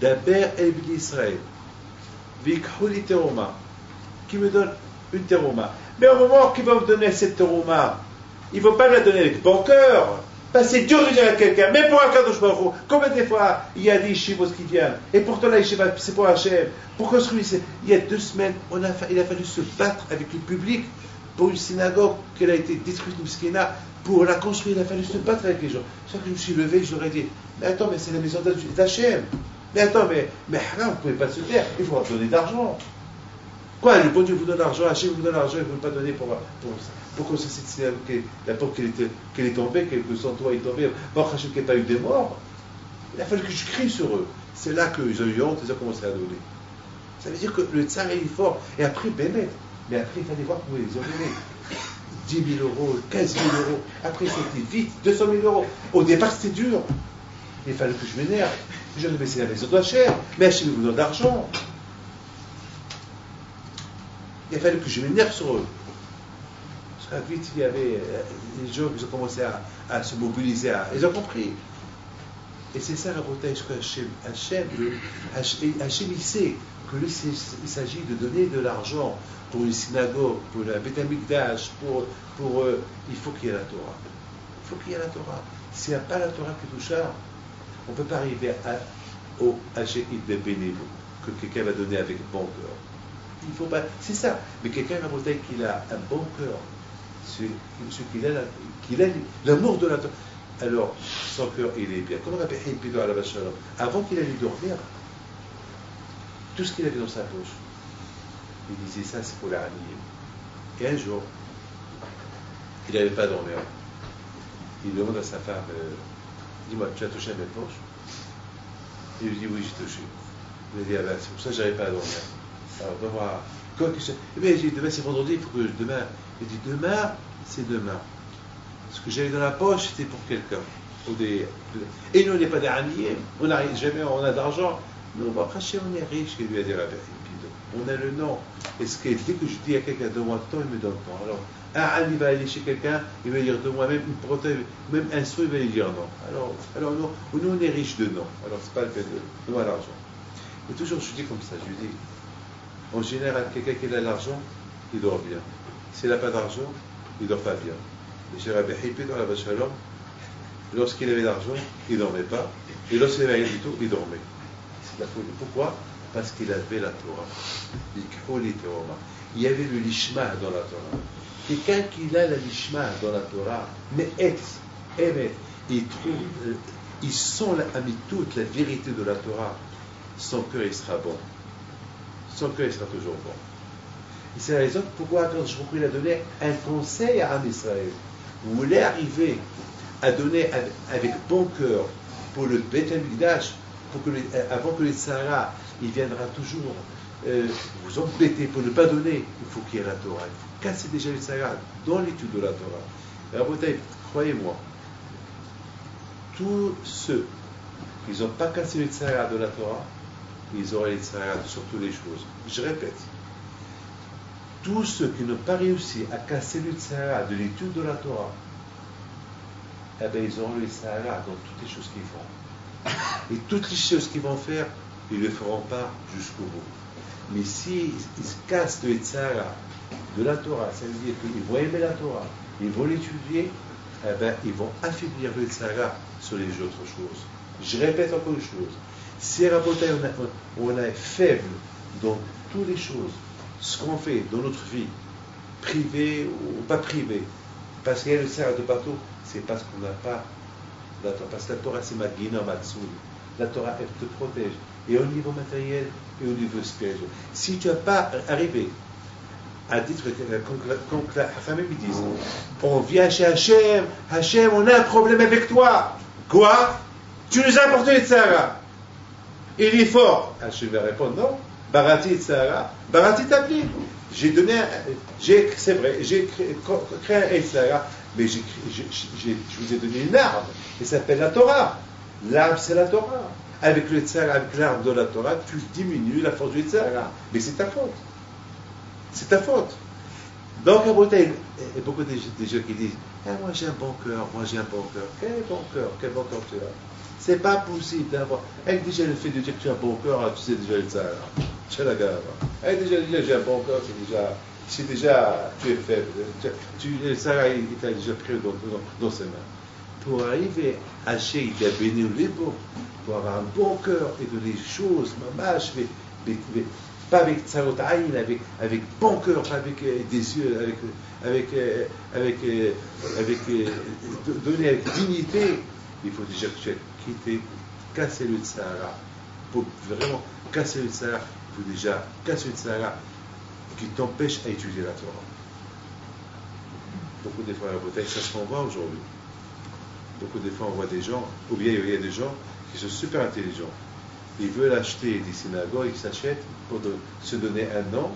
Speaker 3: D'Aber El Bni Israël, Vikhouli Teroma, qui me donne une Teroma. Mais au moment qu'il va me donner cette Teroma, il ne faut pas me la donner avec bon cœur. Parce que c'est dur de dire à quelqu'un, même pour un Kadosh Baruch Hu, combien de fois il y a des yeshivos qui viennent, et pourtant la yeshiva, c'est pour Hachem. Pour construire, il y a 2 semaines, il a fallu se battre avec le public pour une synagogue qui a été détruite, Mouskina, pour la construire, il a fallu se battre avec les gens. Chaque fois que je me suis levé, je leur ai dit, mais attends, mais c'est la maison d'Hachem. Mais attends, mais haram, vous ne pouvez pas se taire, il faut donner d'argent. Quoi, le bon Dieu vous donne l'argent, Hachem vous donne l'argent, il ne veut pas donner pour construire cette synagogue, la porte qu'elle est tombée, que son toit est tombé, pour Hachem qu'il n'y ait pas eu des morts. Il a fallu que je crie sur eux. C'est là qu'ils ont eu honte, ils ont commencé à donner. Ça veut dire que le tsar est fort. Et après, Bémet. Mais après, il fallait voir comment ils ont donné. 10 000 euros, 15 000 euros. Après, c'était vite, 200 000 euros. Au départ, c'était dur. Il fallait que je m'énerve. Je dis, mais c'est la maison d'Hachem. Mais Hachem vous donne de l'argent. Il a fallu que je m'énerve sur eux. Parce que vite, il y avait les gens qui ont commencé à se mobiliser. Ils ont compris. Et c'est ça la bataille que Hachem, il sait qu'il s'agit de donner de l'argent pour une synagogue, pour la Beth Amikdash, il faut qu'il y ait la Torah. Il faut qu'il y ait la Torah. S'il n'y a pas la Torah qui touche, on ne peut pas arriver au Hachem de Bénévo, que quelqu'un va donner avec bon cœur. Il faut pas. C'est ça. Mais quelqu'un la bataille qu'il a un bon cœur, qu'il a l'amour de la Torah. Alors, son cœur, il est bien. Comment on appelle Hippido à la Vachalom? Avant qu'il allait dormir, tout ce qu'il avait dans sa poche, il disait ça, c'est pour la ranier. Et un jour, il n'avait pas dormi. Il demande à sa femme, dis-moi, tu as touché à mes poches? Il lui dit, oui, j'ai touché. Il lui dit, ah ben, c'est pour ça que je n'arrive pas à dormir. Alors, donne-moi, quoi que ce soit. Eh bien, il dit, demain c'est vendredi, il faut que demain. Il dit, demain, c'est demain. Ce que j'avais dans la poche, c'était pour quelqu'un. Et nous, on n'est pas des raniers, on n'arrive jamais, on a d'argent. Non, bon, après, on est riche, il lui a dit la vérité. On a le nom. Et ce que, dès que je dis à quelqu'un, donne-moi le temps, il me donne le temps. Alors, un ami va aller chez quelqu'un, il va dire, donne-moi même une prothèse, même un sou, il va lui dire non. Alors nous, on est riche de non. Alors, c'est pas le fait de nous à l'argent. Mais toujours, je dis comme ça, je dis, en général, quelqu'un qui a l'argent, il dort bien. S'il n'a pas d'argent, il ne dort pas bien. Et j'ai Rabbi Hippé dans la Vachalom, lorsqu'il avait l'argent, il ne dormait pas. Et lorsqu'il n'avait rien du tout, il dormait. C'est la folie. Pourquoi? Parce qu'il avait la Torah. Il y avait le lishma dans la Torah. Quelqu'un qui a la lishma dans la Torah, mais il sent toute la vérité de la Torah, son cœur il sera bon. Son cœur il sera toujours bon. Et c'est la raison pourquoi quand il a donné un conseil à Am Israël. Vous voulez arriver à donner avec bon cœur pour le Beth Amikdash, avant que les Sahara, il viendra toujours vous embêter pour ne pas donner, il faut qu'il y ait la Torah. Il faut casser déjà les Sahara dans l'étude de la Torah. Et Rabotai, croyez-moi, tous ceux qui n'ont pas cassé les Sahara de la Torah, ils auraient les Sahara sur toutes les choses. Je répète, tous ceux qui n'ont pas réussi à casser le Sahara de l'étude de la Torah, eh bien, ils auront les Sahara dans toutes les choses qu'ils font. Et toutes les choses qu'ils vont faire, ils ne le feront pas jusqu'au bout. Mais s'ils cassent le Sahara de la Torah, ça veut dire qu'ils vont aimer la Torah, ils vont l'étudier, eh bien, ils vont affaiblir le Sahara sur les autres choses. Je répète encore une chose. Si on est faible dans toutes les choses, ce qu'on fait dans notre vie, privée ou pas privée, parce qu'il y a le Sahara de partout, c'est parce qu'on n'a pas la Torah. Parce que la Torah, c'est Magina Matsoul. La Torah, elle te protège. Et au niveau matériel et au niveau spirituel. Si tu n'as pas arrivé à dire, comme la famille me dit, on vient chez Hachem, Hachem, on a un problème avec toi. Quoi? Tu nous as apporté le Sahara. Il est fort. Hachem va répondre, non. Barati Sahara. Barati Tabli. C'est vrai, j'ai créé un Sahara, mais je vous ai donné une arme. Elle s'appelle la Torah. L'arme, c'est la Torah. Avec le Sahara, avec l'arme de la Torah, tu diminues la force du Sahara. Mais c'est ta faute. C'est ta faute. Donc, à Bretagne, il y a beaucoup de gens qui disent ah, moi j'ai un bon cœur, moi j'ai un bon cœur. Quel bon cœur tu as? C'est pas possible d'avoir. Avec déjà le fait de dire que tu as un bon cœur, tu sais déjà le ça. Tu as la gare. Avec déjà j'ai un bon cœur, c'est déjà, tu es faible. Le Sarah, il t'a déjà pris dans ses mains. Pour arriver à chez il a béni les beaux, pour avoir un bon cœur et de les choses, mamash, pas avec tsarotaïn, avec bon cœur, pas avec des yeux, donner avec dignité. Il faut déjà que tu aies quitté, casser le Sahara. Pour vraiment casser le Sahara, il faut déjà casser le Sahara qui t'empêche à étudier la Torah. Beaucoup de fois, c'est ce qu'on voit aujourd'hui. Beaucoup de fois, on voit des gens, ou bien il y a des gens qui sont super intelligents. Ils veulent acheter des synagogues, ils s'achètent pour se donner un nom,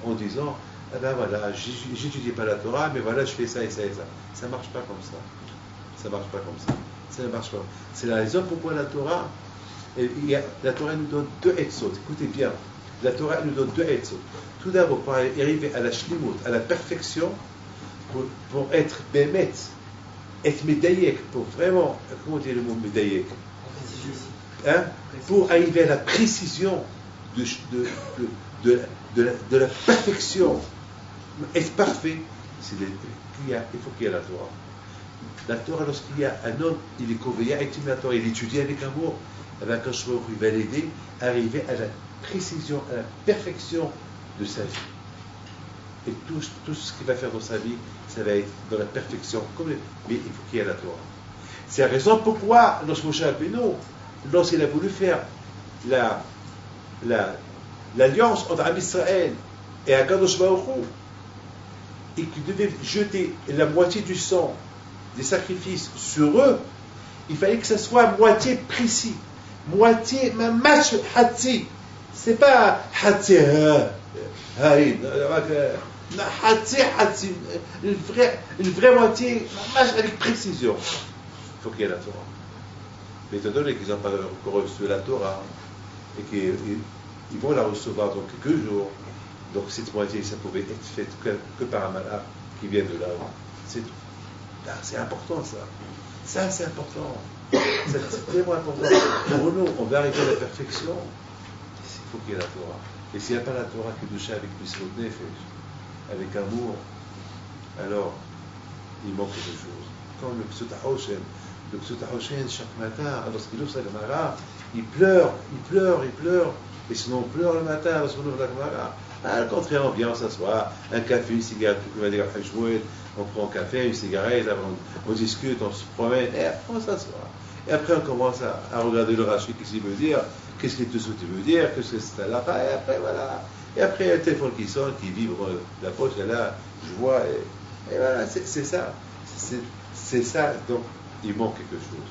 Speaker 3: en disant ah ben voilà, j'étudie pas la Torah, mais voilà, je fais ça et ça et ça. Ça ne marche pas comme ça. Ça ne marche pas comme ça. Ça ne marche pas. C'est la raison pourquoi la Torah, la Torah nous donne deux etzot. Écoutez bien, la Torah nous donne deux etzot. Tout d'abord, pour arriver à la shlimut, à la perfection, pour être bémet, être médaillek, pour vraiment, comment dire le mot médaillek, hein, pour arriver à la précision de la perfection, être parfait, il faut qu'il y ait la Torah. La Torah, lorsqu'il y a un homme, il est conveillé à étudier la Torah, il étudie avec amour, avec un chemin, il va l'aider à arriver à la précision, à la perfection de sa vie. Et tout ce qu'il va faire dans sa vie, ça va être dans la perfection, mais il faut qu'il y ait la Torah. C'est la raison pourquoi, lorsque Moshe Rabbeinu, lorsqu'il a voulu faire l'alliance entre Am Israël et Akadosh Baruch Hu, et qu'il devait jeter la moitié du sang des sacrifices sur eux, il fallait que ça soit à moitié précis, moitié, mamash hatzi. C'est pas hatzi, hatzi, une vraie moitié, mamash avec précision. Il faut qu'il y ait la Torah. Mais étant donné qu'ils n'ont pas encore reçu la Torah, et qu'ils vont la recevoir dans quelques jours, donc cette moitié, ça pouvait être fait que par un malheur qui vient de là-haut. C'est tout. Ah, c'est important ça. Ça, c'est important. C'est tellement important. Pour nous, on va arriver à la perfection. Il faut qu'il y ait la Torah. Et s'il n'y a pas la Torah qui touche avec Misrot Nefesh, avec amour, alors il manque quelque chose. Comme le Psut HaHoshen, chaque matin, lorsqu'il ouvre sa Gemara, il pleure. Et sinon on pleure le matin lorsqu'on ouvre la Gemara. Au contraire, on vient, on s'assoit, un café, une cigarette, on prend un café, une cigarette, on discute, on se promène, et après on s'assoit. Et après on commence à regarder le Rashi, qu'est-ce qu'il veut dire, qu'est-ce que tout ce qu'il veut dire, qu'est-ce que c'est là, et après voilà. Et après il y a le téléphone qui sonne, qui vibre la poche, et là, je vois, et voilà, c'est ça. C'est ça, donc il manque quelque chose.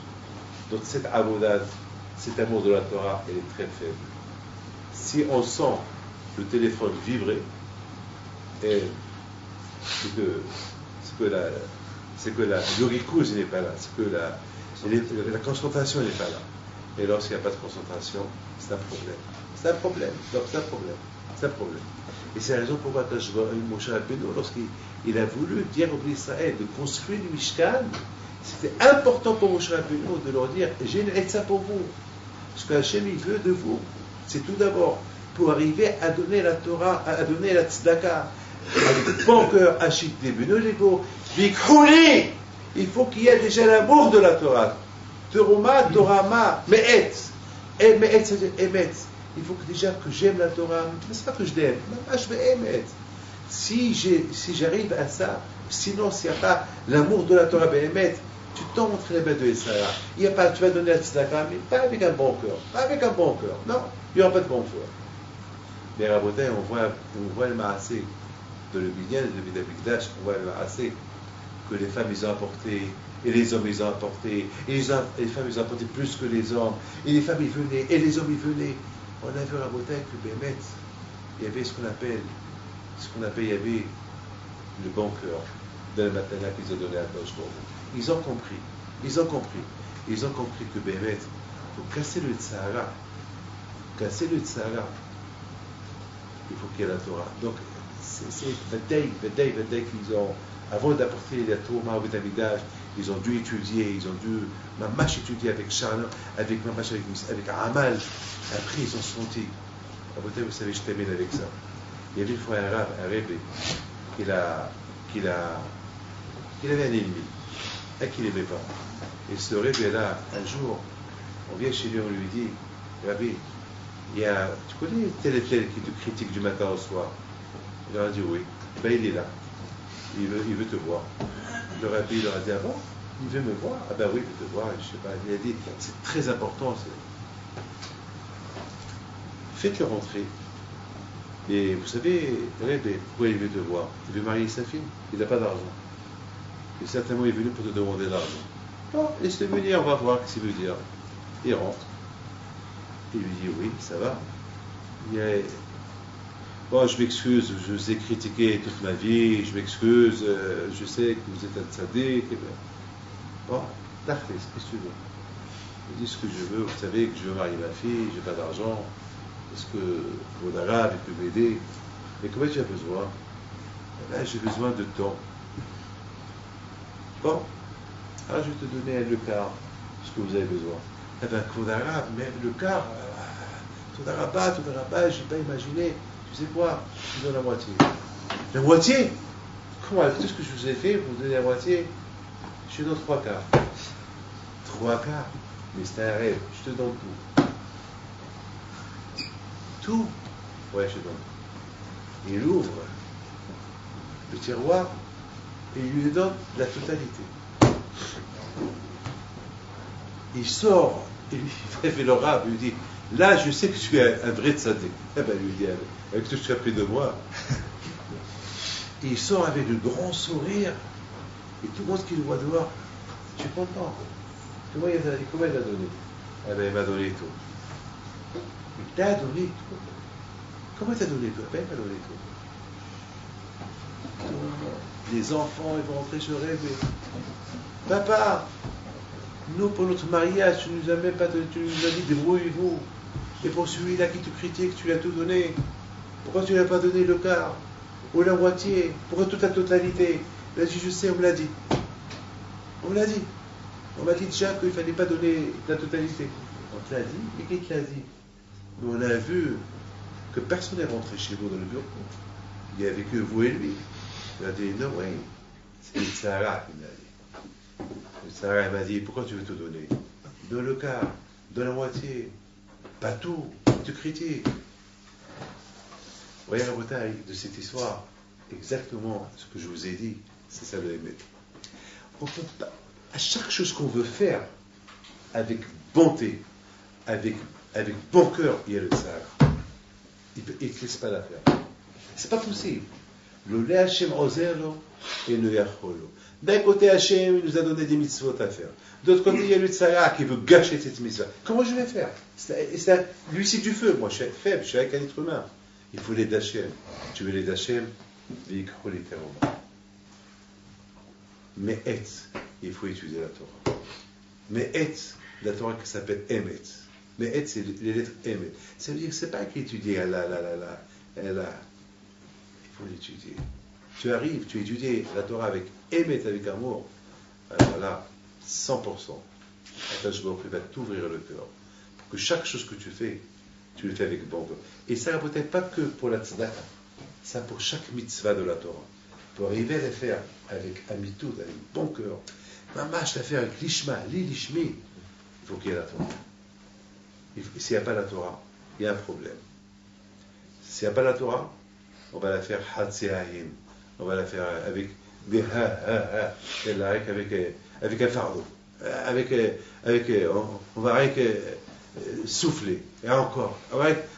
Speaker 3: Donc cette avodade, cet amour de la Torah, elle est très faible. Si on sent le téléphone vibrer, et c'est que le rikuz n'est pas là, c'est que la concentration n'est pas là. Et lorsqu'il n'y a pas de concentration, c'est un problème. C'est un problème. Donc c'est un problème. Et c'est la raison pour laquelle je vois Moshe Rabbeinu, lorsqu'il a voulu dire au peuple d'Israël de construire le Mishkan, c'était important pour Moshe Rabbeinu de leur dire j'ai une etza pour vous. Ce que Hachem il veut de vous, c'est tout d'abord pour arriver à donner la Torah, à donner la tzedaka, avec bon cœur, achit des benolego, vikhouli. Il faut qu'il y ait déjà l'amour de la Torah. Toroma, Torama, me'et. Et me'et, c'est-à-dire emet. Il faut que déjà que j'aime la Torah, mais c'est pas que je l'aime, je vais aimer. Si j'arrive à ça, sinon s'il n'y a pas l'amour de la Torah, be'emet, tu tombes entre les mains de Israël. Il y a pas, tu vas donner la tzedaka, mais pas avec un bon cœur. Pas avec un bon cœur. Non, il n'y aura pas de bon cœur. Mais à Rabotai, on voit le maasé de le Binyan, de Beth Amikdash, on voit le maasé que les femmes ils ont apporté, et les hommes ils ont apporté, et les femmes ils ont apporté plus que les hommes, et les femmes ils venaient, et les hommes ils venaient. On a vu à Rabotai que Bémet, il y avait ce qu'on appelle, il y avait le bon cœur de la matana qu'ils ont donné à Dosh pour vous. Ils ont compris que Bémet, il faut casser le tzahara, il faut qu'il y ait la Torah. Donc, c'est Badaï qu'ils ont, avant d'apporter la Torah au Betamidash, ils ont dû étudier, ils ont dû mamash étudier avec Charles, avec Amal. Après, ils ont senti. Vous savez, je termine avec ça. Il y avait une fois un rêve qu'il avait un ennemi, et qu'il n'aimait pas. Et ce rêve-là, un jour, on vient chez lui, on lui dit, Rabbi, tu connais tel et tel qui te critique du matin au soir? Il leur a dit oui. Ben, il est là. Il veut te voir. Le Rabbi leur a dit, ah bon? Il veut me voir? Ah ben oui, il veut te voir. Je sais pas. Il a dit, c'est très important. Faites-le rentrer. Et vous savez, pourquoi il veut te voir? Il veut marier sa fille. Il n'a pas d'argent. Et certainement, il est venu pour te demander de l'argent. Bon, laisse-le venir, on va voir ce qu'il veut dire. Il rentre. Il lui dit, oui, ça va. Bon, je m'excuse, je vous ai critiqué toute ma vie, je m'excuse, je sais que vous êtes un tzaddik. Bon, t'as fait, qu'est-ce que tu veux? Je dis ce que je veux, vous savez que je veux marier ma fille, j'ai pas d'argent, est-ce que mon arabe il peut m'aider? Mais comment tu as besoin? Là, j'ai besoin de temps. Bon, alors je vais te donner le quart, ce que vous avez besoin. Eh bien, mon arabe, mais le quart, tout arabe, je n'ai pas imaginé. Tu sais quoi? Je te donne la moitié. La moitié? Comment? Avec tout ce que je vous ai fait, vous donner la moitié? Je te donne 3 quarts. 3 quarts? Mais c'est un rêve. Je te donne tout. Tout? Ouais, je te donne. Il ouvre le tiroir et il lui donne la totalité. Il sort et il fait le rab. Il lui dit, là, je sais que tu es un vrai tzaddik. Eh bien, il lui dit, avec tout ce que tu as pris de moi. Et il sort avec de grands sourires. Et tout le monde qui le voit dehors, je suis content. Comment il a donné? Eh bien, il m'a donné tout. Il t'a donné tout. Comment il t'a donné tout? Eh bien, il m'a donné tout. Les enfants, ils vont rentrer chez le rêve. Papa, nous, pour notre mariage, tu nous as même pas donné, tu nous as dit débrouillez-vous. Et pour celui-là qui te critique, tu lui as tout donné. Pourquoi tu ne lui as pas donné le quart? Ou la moitié? Pourquoi toute la totalité? Il a dit, je sais, on me l'a dit. On me l'a dit. On m'a dit déjà qu'il ne fallait pas donner la totalité. On te l'a dit, et qui te l'a dit? Mais on a vu que personne n'est rentré chez vous dans le bureau. Il n'y avait que vous et lui. Il a dit, no way. C'est le Sahara qui m'a dit. Le Sahara m'a dit, pourquoi tu veux tout donner? Donne le quart, donne la moitié. Pas tout, tu critiques. Voyez la bataille de cette histoire, exactement ce que je vous ai dit, c'est ça le Hémet. À chaque chose qu'on veut faire, avec bonté, avec bon cœur, il y a le Sahara. Il ne te laisse pas la faire. C'est pas possible. Le le Hashem ozerlo et le yacholo. D'un côté, Hashem il nous a donné des mitzvot à faire. D'autre côté, il y a le Tzara qui veut gâcher cette mitzvah. Comment je vais faire? Lui, c'est du feu. Moi, je suis faible, je suis avec un être humain. Il faut l'aide d'Hachem. Tu veux l'aide d'Hachem? Mais il faut étudier la Torah. Mais la Torah qui s'appelle Emet. Mais c'est les lettres Emet. Ça veut dire que ce n'est pas qu'étudier il faut l'étudier. Tu arrives, tu étudies la Torah avec Emet, avec amour. Alors là, 100%. Je va t'ouvrir le cœur. Pour que chaque chose que tu fais, tu le fais avec bon cœur. Et ça ne peut-être pas que pour la tzedaka. Ça pour chaque mitzvah de la Torah. Pour arriver à la faire avec amitoud, avec bon cœur. Mamash la faire avec l'ishma, l'ishmi. Il faut qu'il y ait la Torah. S'il n'y a pas la Torah, il y a un problème. S'il n'y a pas la Torah, on va la faire hatziahim. On va la faire avec des avec un fardeau. On va souffler. Et encore.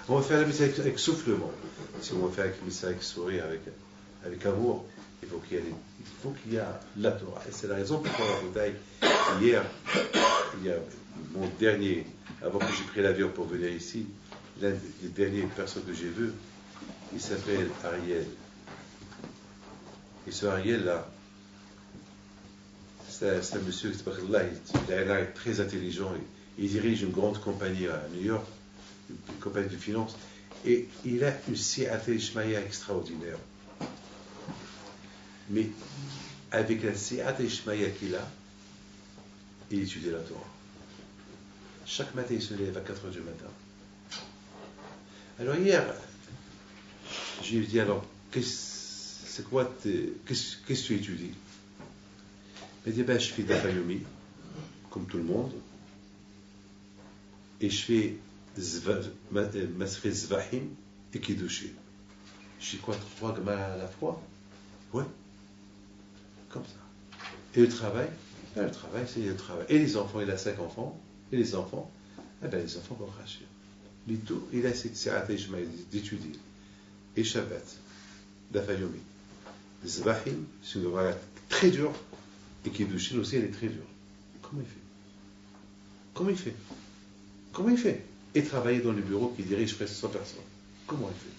Speaker 3: On va faire la mise avec soufflement. Si on va faire la mise avec sourire, avec amour, il faut qu'il y ait la Torah. Et c'est la raison pour laquelle la bataille, hier, il y a mon dernier, avant que j'ai pris l'avion pour venir ici, l'un des dernières personnes que j'ai vues, il s'appelle Ariel. Et ce Ariel-là, c'est un monsieur qui il a un air très intelligent. Il dirige une grande compagnie à New York, une compagnie de finance. Et il a une si'ata ishmaïa extraordinaire. Mais avec la Siat et Shmaya qu'il a, il étudie la Torah. Chaque matin, il se lève à 4 heures du matin. Alors hier, je lui ai dit, alors, qu'est-ce que tu étudies? Il m'a dit, ben, je fais Daf Yomi, comme tout le monde, et je fais Masfre Zvahim et Kiddushim. Je fais quoi, 3 Gemara à la fois? Ouais, comme ça. Et le travail? Ben, le travail, c'est le travail. Et les enfants, il a 5 enfants, et les enfants, eh ben, les enfants vont racher. Mais tout, il a cette Siat et Shmaï d'étudier. Et Shabbat, Daf Yomi. Zvahim, c'est une Gemara très dure, et Kiddushin aussi, elle est très dure. Comment il fait? Comment il fait? Comment il fait? Et travailler dans le bureau qui dirige presque 100 personnes. Comment il fait?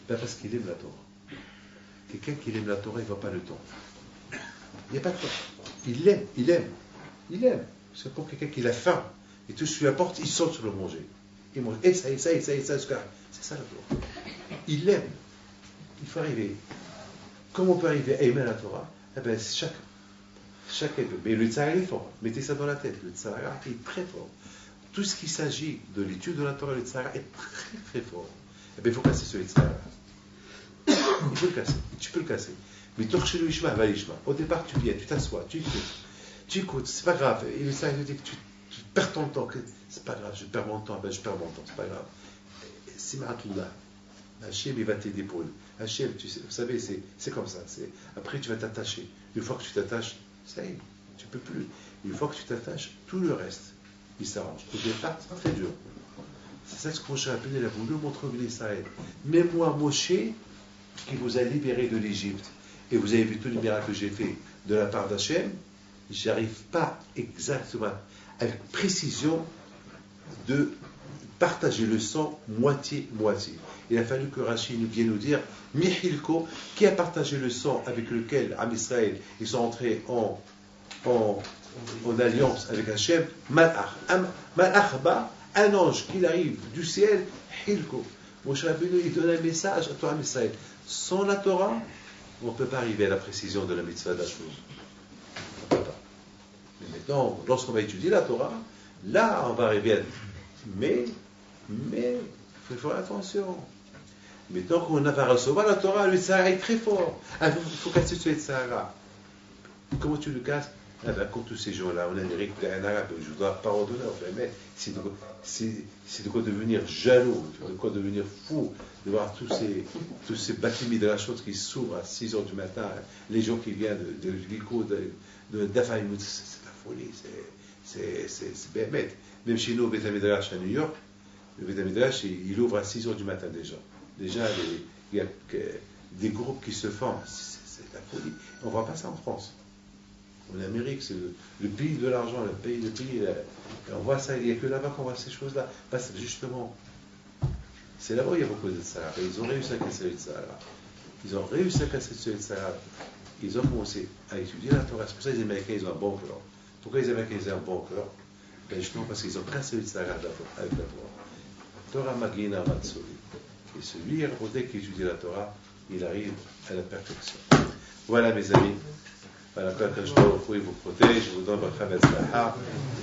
Speaker 3: Ben parce qu'il aime la Torah. Quelqu'un qui aime la Torah, il ne voit pas le temps. Il n'y a pas de temps. Il l'aime. C'est pour quelqu'un qui a faim, et tout sur la porte, il saute sur le manger. Il mange, et ça, c'est ça la Torah. Il l'aime. Il faut arriver. Comment on peut arriver à aimer la Torah? Eh bien, chacun peut. Mais le tzara, il est fort. Mettez ça dans la tête. Le tzara est très fort. Tout ce qui s'agit de l'étude de la Torah, le tzara est très très fort. Eh bien, il faut casser ce tzara. Il faut le casser. Tu peux le casser. Mais torcher le ishma, va l'ishma. Au départ, tu viens, tu t'assois, tu écoutes. C'est pas grave. Et le tzara te dit que tu perds ton temps. C'est pas grave, je perds mon temps. Ben, je perds mon temps. C'est pas grave. C'est Ma'atullah. Hachem, il va t'aider pour lui. Hachem, vous savez, c'est comme ça. Après, tu vas t'attacher. Une fois que tu t'attaches, ça y est, tu ne peux plus. Une fois que tu t'attaches, tout le reste, il s'arrange. Au départ, c'est très dur. C'est ça ce que Moshe Rabbeinu a voulu montrer au Israël. Même moi, Moshe, qui vous a libéré de l'Égypte, et vous avez vu tous les miracles que j'ai fait de la part d'Hachem, je n'arrive pas exactement, avec précision, de partager le sang moitié-moitié. Il a fallu que Rachid vienne nous dire, Mihilko, qui a partagé le sang avec lequel, Am Israël, ils sont entrés en alliance avec Hachem, Malach ba, un ange qui arrive du ciel, Hilko. Moshe Rabbeinu, il donne un message à toi, Am Israël. Sans la Torah, on ne peut pas arriver à la précision de la mitzvah d'Ashur. On ne peut pas. Mais maintenant, lorsqu'on va étudier la Torah, là, on va arriver à... Mais, il faut faire attention. Mais tant qu'on va recevoir la Torah, le tzara est très fort. Il faut casser ce tzara. Comment tu le casses? Comme tous ces gens-là, en Amérique, un arabe, je ne dois pas ordonner, mais c'est de quoi devenir jaloux, de quoi devenir fou, de voir tous ces bâtiments de la chose qui s'ouvrent à 6 heures du matin, les gens qui viennent de l'Ico, de Dafaïmout, c'est la folie, c'est bémet. Même chez nous, au Beth Midrash à New York, le Beth Midrash, il ouvre à 6 heures du matin déjà. Déjà, il y a des groupes qui se forment, c'est la folie. On ne voit pas ça en France. En Amérique, c'est le pays de l'argent, le pays, on voit ça, il n'y a que là-bas qu'on voit ces choses-là. Parce que justement, c'est là-bas où il y a beaucoup de Sahara. Ils ont réussi à casser le Sahara. Ils ont commencé à étudier la Torah. C'est pour ça que les Américains, ils ont un bon cœur. Pourquoi les Américains, ils ont un bon cœur? Ben justement parce qu'ils ont cassé le Sahara avec la Torah. Torah Magina Matsuri. Et celui qui étudie la Torah, il arrive à la perfection. Voilà, mes amis. Voilà, que je vous protège, je vous donne votre Hametz,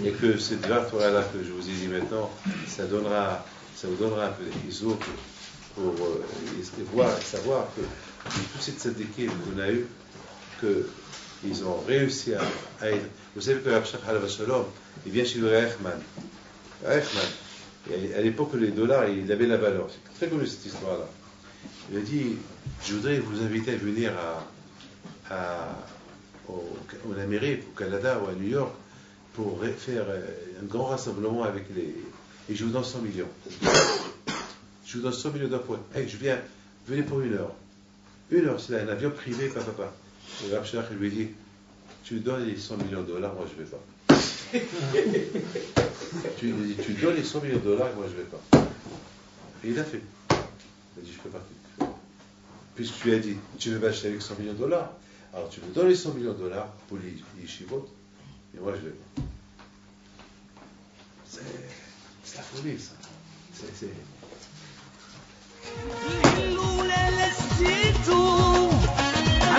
Speaker 3: et que cette Torah-là que je vous ai dit maintenant, ça vous donnera un peu d'exo pour voir et savoir que tous ces tzadikim qu'on a eu, qu'ils ont réussi à être. Vous savez que Rav Shach Alav Shalom, il vient chez le Reichman. Et à l'époque, les dollars, il avait la valeur. C'est très connu cette histoire-là. Il a dit, je voudrais vous inviter à venir en Amérique, au Canada ou à New York pour faire un grand rassemblement avec les... Et je vous donne 100 millions. Je vous donne 100 millions d'emplois. Hey, venez pour 1 heure. 1 heure, c'est un avion privé, papa. Et Rav Shach lui dit, tu donnes les 100 millions de dollars, moi je ne vais pas. tu donnes les 100 millions de dollars, moi je ne vais pas. Et il a fait. Il a dit, je peux pas. Puisque tu as dit, tu veux m'acheter avec 100 millions de dollars, alors tu me donnes les 100 millions de dollars pour les yeshivot, et moi je vais pas. C'est la folie, ça.
Speaker 1: الأولى لسيتو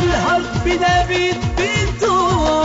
Speaker 1: على الحرب نبيت بنتو